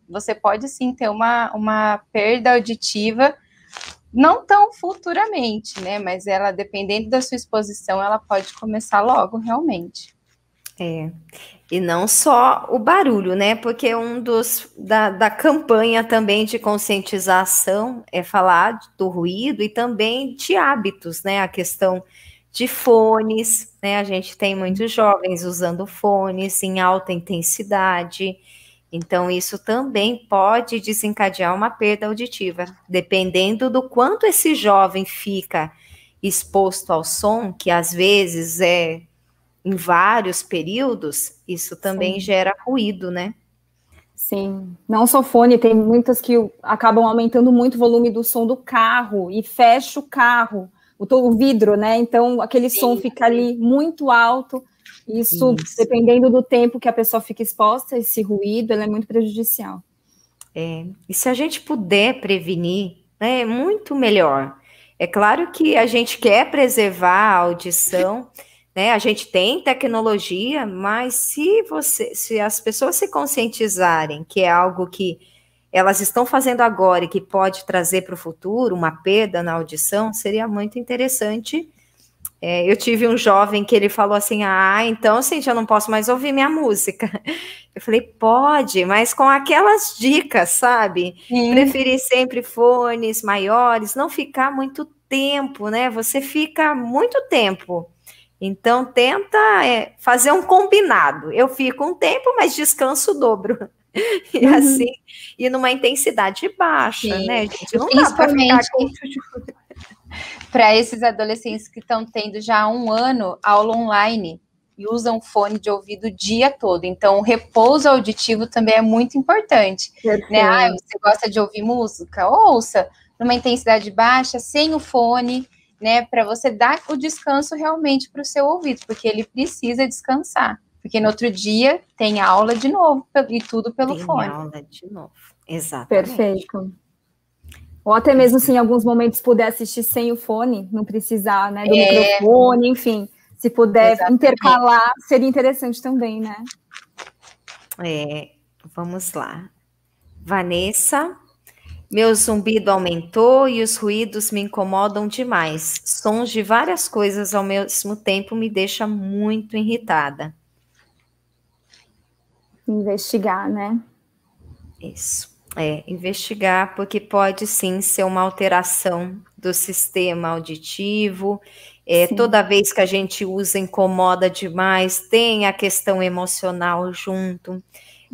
você pode sim ter uma perda auditiva, não tão futuramente, né, mas ela, dependendo da sua exposição, ela pode começar logo, realmente.
E não só o barulho, né? Porque da campanha também de conscientização é falar do ruído e também de hábitos, né? A questão de fones, né? A gente tem muitos jovens usando fones em alta intensidade, então isso também pode desencadear uma perda auditiva, dependendo do quanto esse jovem fica exposto ao som, que às vezes em vários períodos, isso também gera ruído, né?
Sim, não só fone, tem muitas que acabam aumentando muito o volume do som do carro e fecha o carro, o vidro, né? Então, aquele som fica ali muito alto. Isso, dependendo do tempo que a pessoa fica exposta a esse ruído, ela é muito prejudicial.
E se a gente puder prevenir, né, é muito melhor. É claro que a gente quer preservar a audição, né? A gente tem tecnologia, mas se as pessoas se conscientizarem que é algo que elas estão fazendo agora e que pode trazer para o futuro uma perda na audição, seria muito interessante. Eu tive um jovem que ele falou assim, então, assim, já não posso mais ouvir minha música. Eu falei, pode, mas com aquelas dicas, sabe? Preferir sempre fones maiores, não ficar muito tempo, né? Você fica muito tempo. Então, tenta fazer um combinado. Eu fico um tempo, mas descanso o dobro. E assim, e numa intensidade baixa, né, gente? Não dá para ficar com...
Para esses adolescentes que estão tendo já há 1 ano aula online e usam fone de ouvido o dia todo. Então, o repouso auditivo também é muito importante. Né? Ah, você gosta de ouvir música? Ouça numa intensidade baixa, sem o fone, né? Para você dar o descanso realmente para o seu ouvido, porque ele precisa descansar. Porque no outro dia tem aula de novo, e tudo pelo fone.
Tem aula de novo, exatamente.
Perfeito. Ou até mesmo se em alguns momentos puder assistir sem o fone, não precisar, né, do microfone, enfim. Se puder intercalar, seria interessante também, né?
Vamos lá. Vanessa, meu zumbido aumentou e os ruídos me incomodam demais. Sons de várias coisas ao mesmo tempo me deixa muito irritada.
Investigar, né?
Isso. Investigar, porque pode sim ser uma alteração do sistema auditivo. Toda vez que a gente usa, incomoda demais, tem a questão emocional junto.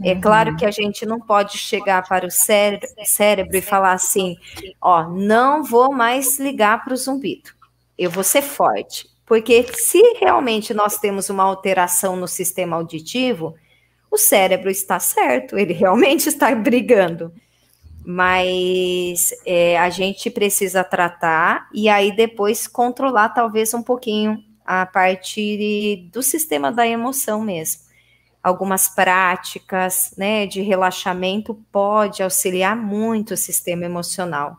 É claro que a gente não pode chegar para o cérebro e falar assim, ó, não vou mais ligar para o zumbido, eu vou ser forte. Porque se realmente nós temos uma alteração no sistema auditivo, o cérebro está certo, ele realmente está brigando. Mas a gente precisa tratar e aí depois controlar talvez um pouquinho a parte do sistema da emoção mesmo. Algumas práticas, né, de relaxamento pode auxiliar muito o sistema emocional.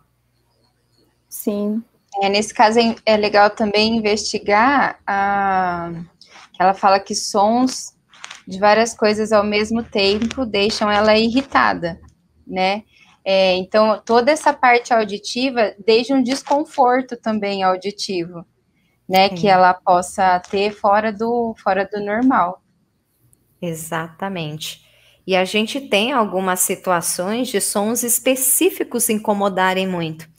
Sim.
Nesse caso é legal também investigar ela fala que sons de várias coisas ao mesmo tempo deixam ela irritada, né? Então, toda essa parte auditiva deixa um desconforto também auditivo, né? Que ela possa ter fora do normal.
Exatamente. E a gente tem algumas situações de sons específicos incomodarem muito.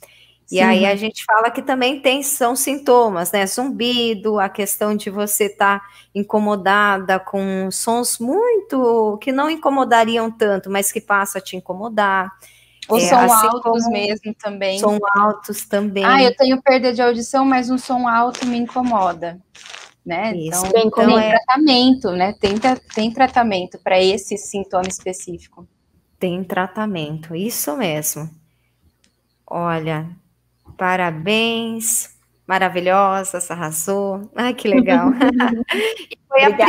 E aí a gente fala que também são sintomas, né? Zumbido, a questão de você estar incomodada com sons que não incomodariam tanto, mas que passa a te incomodar.
Ou som assim altos mesmo também.
Som altos também.
Eu tenho perda de audição, mas um som alto me incomoda. Né?
Isso.
Então tem tratamento, né? Tem tratamento para esse sintoma específico.
Tem tratamento, isso mesmo. Olha, parabéns, maravilhosa, arrasou. Ai, que legal. E foi Obrigada.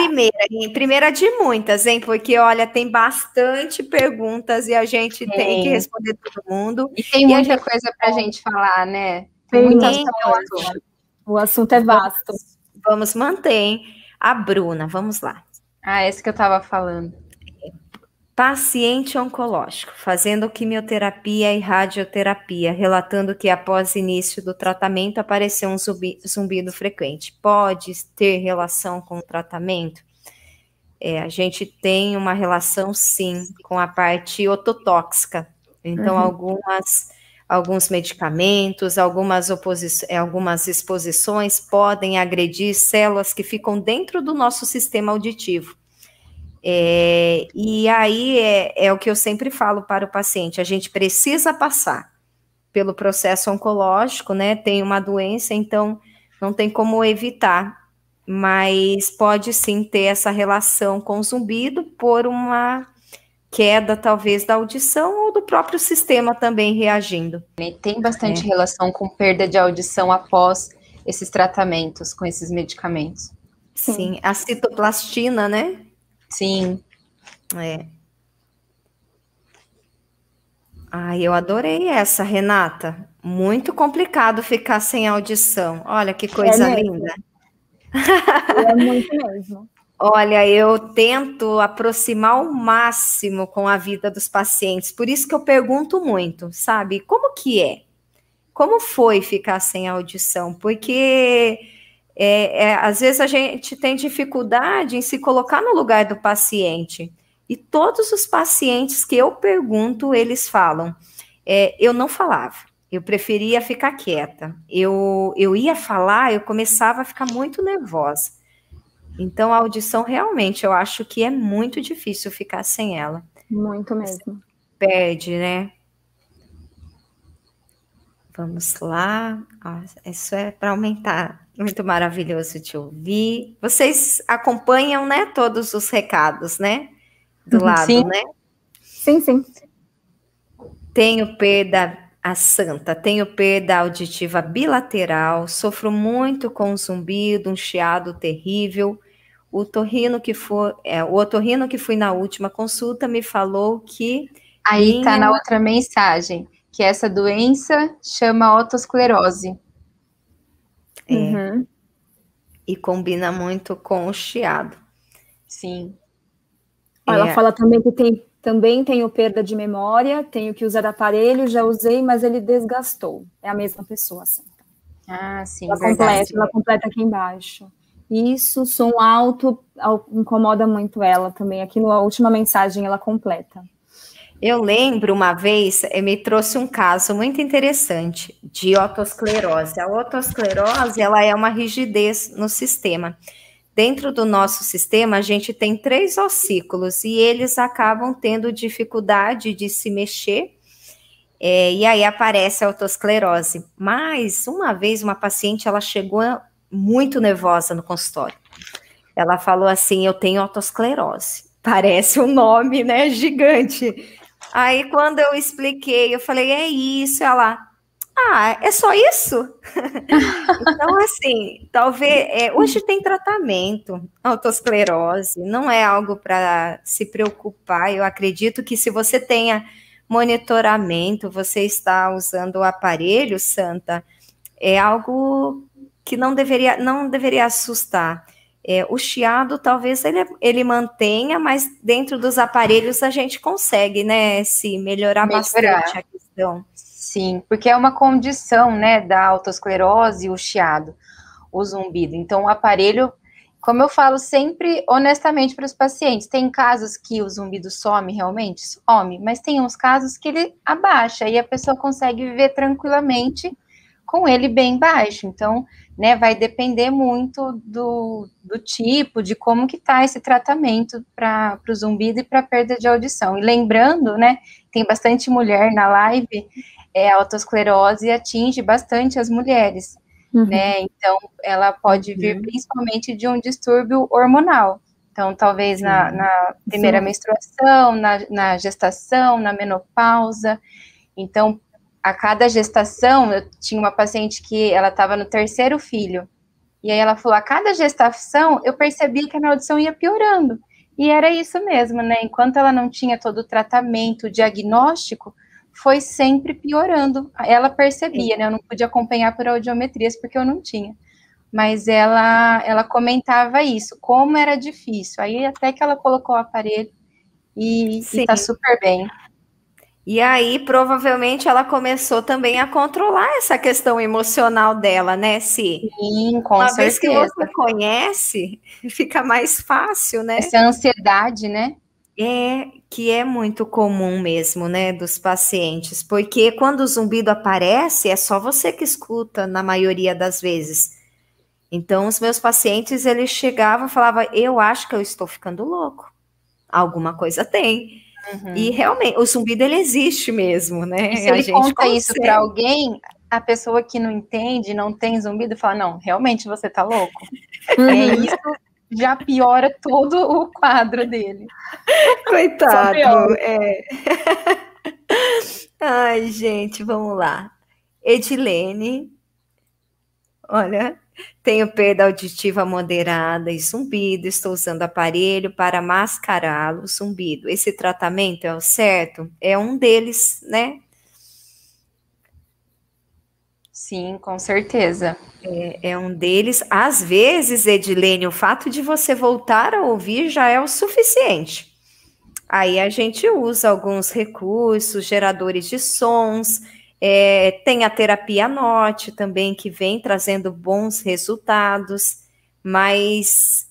a primeira de muitas, hein? Porque, olha, tem bastante perguntas e a gente tem que responder todo mundo.
E tem muita coisa para a gente falar, né?
Tem muita coisa. O assunto é vasto.
Vamos manter, hein? A Bruna, vamos lá.
Esse que eu estava falando.
Paciente oncológico, fazendo quimioterapia e radioterapia, relatando que após início do tratamento apareceu um zumbido frequente. Pode ter relação com o tratamento? A gente tem uma relação, sim, com a parte ototóxica. Então, alguns medicamentos, algumas exposições podem agredir células que ficam dentro do nosso sistema auditivo. E aí é o que eu sempre falo para o paciente, a gente precisa passar pelo processo oncológico, né? Tem uma doença, então não tem como evitar, mas pode sim ter essa relação com o zumbido por uma queda, talvez, da audição ou do próprio sistema também reagindo.
Tem bastante relação com perda de audição após esses tratamentos, com esses medicamentos.
Sim, a citoplastina, né?
Sim.
Eu adorei essa, Renata. Muito complicado ficar sem audição. Olha que coisa linda.
É muito mesmo.
Olha, eu tento aproximar ao máximo com a vida dos pacientes, por isso que eu pergunto muito, sabe? Como que é? Como foi ficar sem audição? Porque às vezes a gente tem dificuldade em se colocar no lugar do paciente. E todos os pacientes que eu pergunto, eles falam, eu não falava, eu preferia ficar quieta. Eu ia falar, eu começava a ficar muito nervosa. Então, a audição, realmente, eu acho que é muito difícil ficar sem ela.
Muito mesmo.
Você perde, né?
Vamos lá. Isso é para aumentar. Muito maravilhoso de ouvir. Vocês acompanham, né, todos os recados, né? Do lado,
sim.
né?
Sim, sim.
Tenho perda, a Santa, tenho perda auditiva bilateral, sofro muito com zumbido, um chiado terrível. O otorrino que fui na última consulta me falou que
Aí tá na outra mensagem, que essa doença chama otosclerose.
Uhum.
E combina muito com o chiado.
Sim.
Ela fala também que também tenho perda de memória, tenho que usar aparelho, já usei, mas ele desgastou. É a mesma pessoa, assim.
Ah, sim,
Ela completa aqui embaixo. Isso, som alto, incomoda muito ela também. Aqui na última mensagem ela completa.
Eu lembro uma vez, me trouxe um caso muito interessante de otosclerose. A otosclerose, ela é uma rigidez no sistema. Dentro do nosso sistema, a gente tem 3 ossículos e eles acabam tendo dificuldade de se mexer, e aí aparece a otosclerose. Mas, uma vez, uma paciente, ela chegou muito nervosa no consultório. Ela falou assim, eu tenho otosclerose. Parece um nome, né, gigante. Aí, quando eu expliquei, eu falei, é isso. Ela, é só isso? Então, assim, talvez, hoje tem tratamento, autoesclerose, não é algo para se preocupar. Eu acredito que se você tenha monitoramento, você está usando o aparelho, Santa, é algo que não deveria assustar. O chiado, talvez ele mantenha, mas dentro dos aparelhos a gente consegue, né, se melhorar bastante a questão.
Sim, porque é uma condição, né, da autoesclerose e o chiado, o zumbido. Então, o aparelho, como eu falo sempre, honestamente para os pacientes, tem casos que o zumbido some realmente? Some, mas tem uns casos que ele abaixa e a pessoa consegue viver tranquilamente com ele bem baixo. Então, né, vai depender muito do tipo, de como que tá esse tratamento para o zumbido e para perda de audição. E lembrando, né, tem bastante mulher na live, a autoesclerose atinge bastante as mulheres, né? Então, ela pode vir principalmente de um distúrbio hormonal. Então, talvez na primeira menstruação, na gestação, na menopausa. Então, a cada gestação, eu tinha uma paciente que ela estava no 3º filho. E aí ela falou, a cada gestação, eu percebia que a minha audição ia piorando. E era isso mesmo, né? Enquanto ela não tinha todo o tratamento, o diagnóstico, foi sempre piorando. Ela percebia, né? Eu não podia acompanhar por audiometrias porque eu não tinha. Mas ela comentava isso, como era difícil. Aí até que ela colocou o aparelho e tá super bem.
E aí, provavelmente, ela começou também a controlar essa questão emocional dela, né, Si?
Sim, com
Uma
certeza.
vez que você conhece, fica mais fácil, né?
Essa ansiedade, né?
Que é muito comum mesmo, né, dos pacientes, porque quando o zumbido aparece, é só você que escuta, na maioria das vezes. Então, os meus pacientes, eles chegavam e falavam, eu acho que eu estou ficando louco. Alguma coisa tem. E realmente, o zumbido, ele existe mesmo, né?
E se ele conta isso para alguém, a pessoa que não entende, não tem zumbido, fala, não, realmente você tá louco. Isso já piora todo o quadro dele.
Coitado. Ai, gente, vamos lá. Edilene, olha, tenho perda auditiva moderada e zumbido, estou usando aparelho para mascará-lo, zumbido. Esse tratamento é o certo? É um deles, né?
Sim, com certeza.
É um deles. Às vezes, Edilene, o fato de você voltar a ouvir já é o suficiente. Aí a gente usa alguns recursos, geradores de sons, tem a terapia Note também, que vem trazendo bons resultados, mas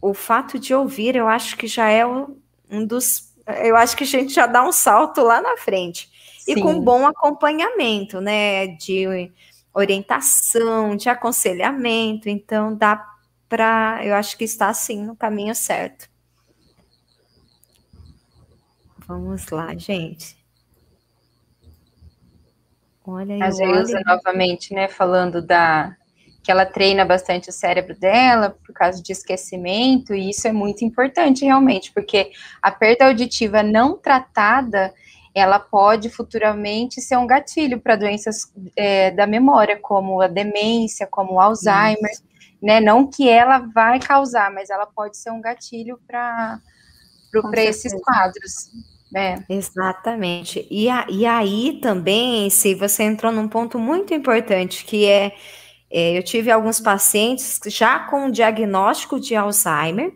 o fato de ouvir, eu acho que já é um dos... Eu acho que a gente já dá um salto lá na frente. Sim. E com bom acompanhamento, né, de orientação, de aconselhamento, então dá para... Eu acho que está, sim, no caminho certo. Vamos lá, gente. Olha,
A Geusa novamente, né, falando que ela treina bastante o cérebro dela por causa de esquecimento, e isso é muito importante realmente, porque a perda auditiva não tratada, ela pode futuramente ser um gatilho para doenças da memória, como a demência, como o Alzheimer, né? Não que ela vai causar, mas ela pode ser um gatilho para esses quadros, né?
Exatamente. E aí também, se você entrou num ponto muito importante, que eu tive alguns pacientes já com diagnóstico de Alzheimer,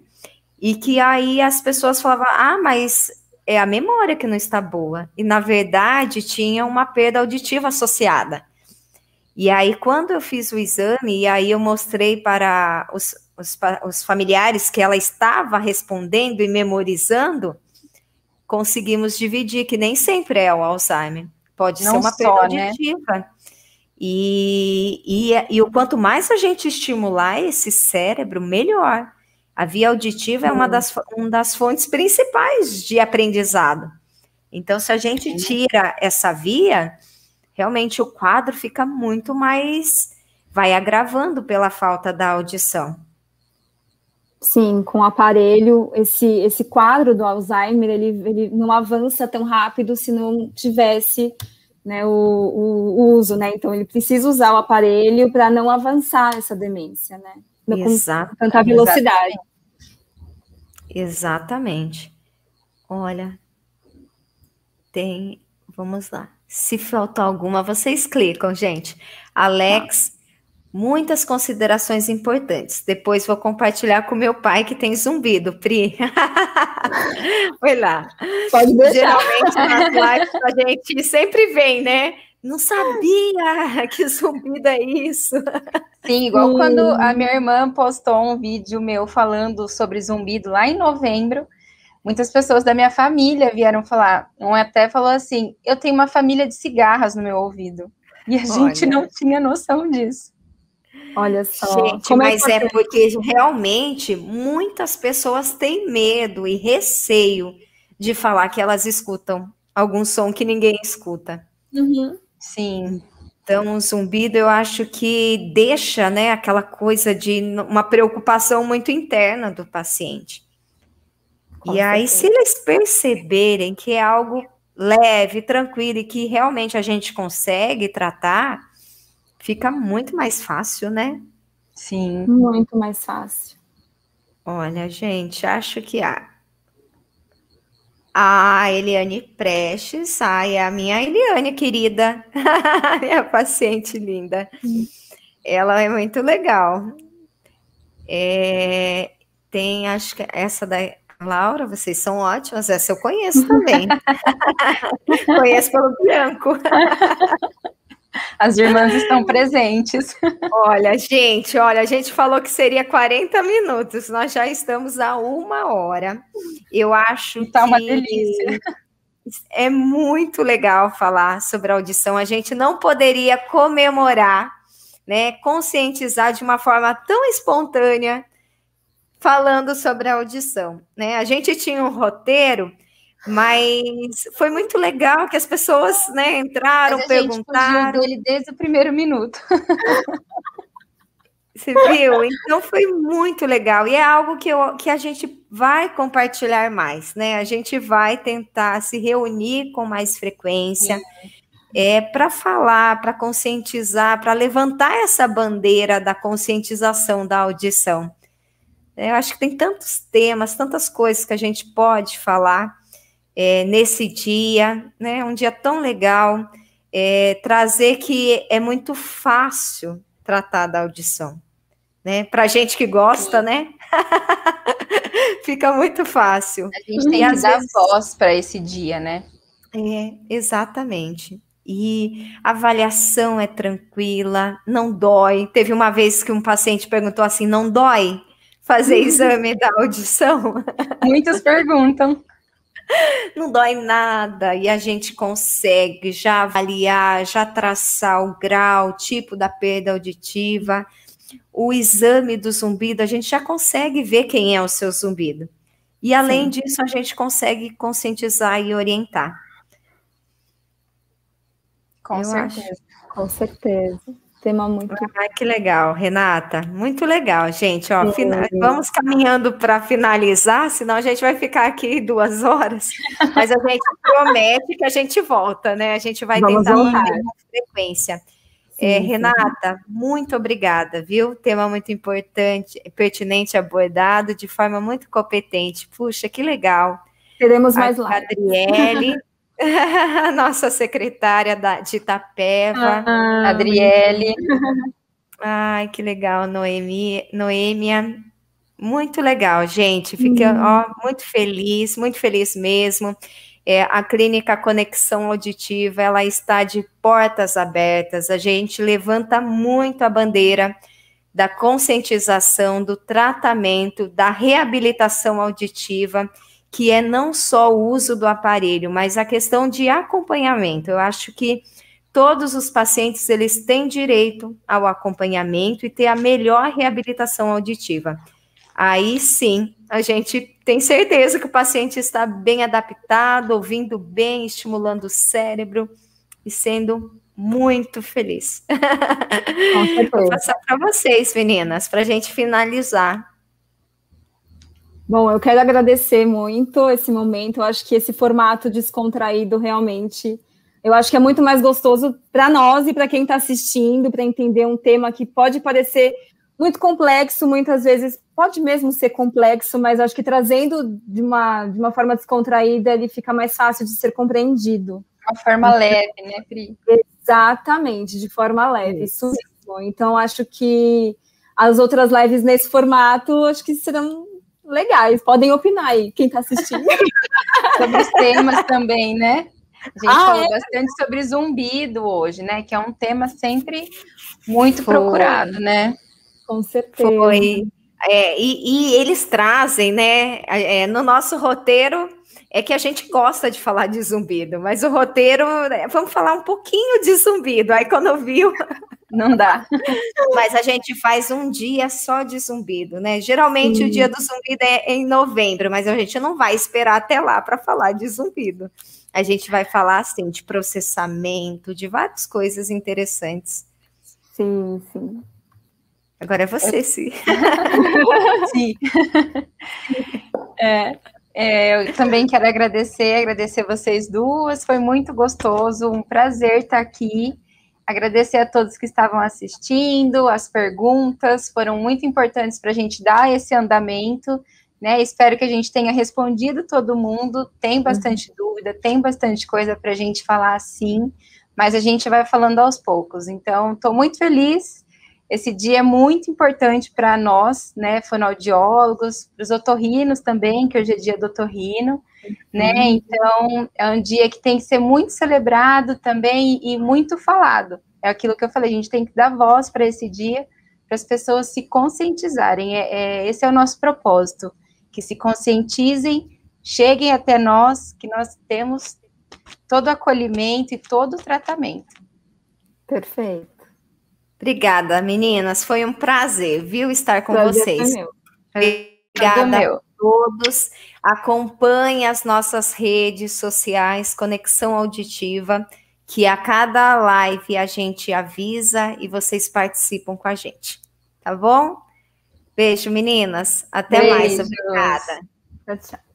e que aí as pessoas falavam, mas é a memória que não está boa. E, na verdade, tinha uma perda auditiva associada. E aí, quando eu fiz o exame, e aí eu mostrei para os familiares que ela estava respondendo e memorizando, conseguimos dividir, que nem sempre é o Alzheimer. Pode ser uma perda auditiva. Né? E o quanto mais a gente estimular esse cérebro, melhor. A via auditiva é uma das fontes principais de aprendizado. Então, se a gente tira essa via, realmente o quadro fica muito mais... vai agravando pela falta da audição.
Sim, com o aparelho, esse quadro do Alzheimer, ele não avança tão rápido se não tivesse, né, o uso, né? Então, ele precisa usar o aparelho para não avançar essa demência, né?
Exato.
Com tanta velocidade.
Exatamente. Olha, vamos lá. Se faltar alguma, vocês clicam, gente. Alex, muitas considerações importantes. Depois vou compartilhar com meu pai, que tem zumbido, Pri. Foi lá.
Pode deixar.
Geralmente, nas lives, a gente sempre vem, né? Não sabia que zumbido é isso.
Sim, igual quando a minha irmã postou um vídeo meu falando sobre zumbido lá em novembro, muitas pessoas da minha família vieram falar, um até falou assim, eu tenho uma família de cigarras no meu ouvido. E a gente não tinha noção disso.
Olha só.
Gente, mas é porque realmente muitas pessoas têm medo e receio de falar que elas escutam algum som que ninguém escuta.
Uhum.
Sim.
Então, o zumbido, eu acho que deixa, né, aquela coisa de uma preocupação muito interna do paciente. Com certeza. Aí, se eles perceberem que é algo leve, tranquilo e que realmente a gente consegue tratar, fica muito mais fácil, né?
Sim.
Muito mais fácil.
Olha, gente, acho que a Eliane Prestes, é a minha Eliane querida, minha paciente linda. Ela é muito legal. Tem, acho que essa da Laura, vocês são ótimas, essa eu conheço também. Conheço pelo Bianco.
As irmãs estão presentes.
Olha, a gente falou que seria 40 minutos, nós já estamos a 1 hora. Eu acho que
uma delícia.
É muito legal falar sobre a audição. A gente não poderia comemorar, né, conscientizar de uma forma tão espontânea falando sobre a audição, né? A gente tinha um roteiro, mas foi muito legal que as pessoas, né, entraram, perguntaram.
A gente fugiu dele desde o primeiro minuto.
Você viu? Então foi muito legal. E é algo que a gente vai compartilhar mais, né? A gente vai tentar se reunir com mais frequência, para falar, para conscientizar, para levantar essa bandeira da conscientização da audição. Eu acho que tem tantos temas, tantas coisas que a gente pode falar nesse dia, né? Um dia tão legal, trazer que é muito fácil tratar da audição, né? Para gente que gosta, né? Fica muito fácil.
A gente tem que dar voz para esse dia, né?
Exatamente. E a avaliação é tranquila, não dói. Teve uma vez que um paciente perguntou assim, não dói fazer exame da audição?
Muitos perguntam.
Não dói nada, e a gente consegue já avaliar, já traçar o grau, o tipo da perda auditiva. O exame do zumbido, a gente já consegue ver quem é o seu zumbido. E além disso, a gente consegue conscientizar e orientar.
Com certeza.
Com certeza. Tema muito.
Que legal, Renata. Muito legal, gente. Ó, vamos caminhando para finalizar, senão a gente vai ficar aqui 2 horas. Mas a gente promete que a gente volta, né? A gente vai tentar manter com frequência. Renata, muito obrigada, viu? Tema muito importante, pertinente, abordado de forma muito competente. Puxa, que legal.
Teremos mais lá.
Adriele. Nossa secretária de Itapeva,
Adriele.
Ai, que legal, Noêmia. Muito legal, gente. Fiquei muito feliz mesmo. A Clínica Conexão Auditiva, ela está de portas abertas. A gente levanta muito a bandeira da conscientização, do tratamento, da reabilitação auditiva, que é não só o uso do aparelho, mas a questão de acompanhamento. Eu acho que todos os pacientes, eles têm direito ao acompanhamento e ter a melhor reabilitação auditiva. Aí sim, a gente tem certeza que o paciente está bem adaptado, ouvindo bem, estimulando o cérebro e sendo muito feliz. Vou passar para vocês, meninas, para a gente finalizar.
Bom, eu quero agradecer muito esse momento. Eu acho que esse formato descontraído realmente, eu acho que é muito mais gostoso para nós e para quem está assistindo, para entender um tema que pode parecer muito complexo, muitas vezes pode mesmo ser complexo, mas acho que trazendo de uma forma descontraída, ele fica mais fácil de ser compreendido.
De uma forma leve, né, Pri?
Exatamente, de forma leve, isso mesmo. Então, acho que as outras lives nesse formato, acho que serão legais, podem opinar aí, quem está assistindo.
Sobre os temas também, né? A gente falou bastante sobre zumbido hoje, né? Que é um tema sempre muito procurado, né?
Com certeza.
Foi. E eles trazem, né? No nosso roteiro, é que a gente gosta de falar de zumbido, mas o roteiro, vamos falar um pouquinho de zumbido. Aí quando viu...
Não dá.
Mas a gente faz um dia só de zumbido, né? Geralmente o dia do zumbido é em novembro, mas a gente não vai esperar até lá para falar de zumbido. A gente vai falar, assim, de processamento, de várias coisas interessantes.
Sim, sim.
Agora é você, Sim.
Sim. Eu também quero agradecer vocês duas. Foi muito gostoso, um prazer estar aqui. Agradecer a todos que estavam assistindo, as perguntas foram muito importantes para a gente dar esse andamento, né? Espero que a gente tenha respondido todo mundo. Tem bastante dúvida, tem bastante coisa para a gente falar, sim, mas a gente vai falando aos poucos. Então, estou muito feliz. Esse dia é muito importante para nós, né, fonoaudiólogos, para os otorrinos também, que hoje é dia do otorrino, né? Então, é um dia que tem que ser muito celebrado também e muito falado. É aquilo que eu falei, a gente tem que dar voz para esse dia, para as pessoas se conscientizarem. Esse é o nosso propósito, que se conscientizem, cheguem até nós, que nós temos todo o acolhimento e todo o tratamento.
Perfeito.
Obrigada, meninas. Foi um prazer, viu, estar com vocês. Obrigada a todos. Acompanhe as nossas redes sociais, Conexão Auditiva, que a cada live a gente avisa e vocês participam com a gente. Tá bom? Beijo, meninas. Até mais. Obrigada.
Tchau, tchau.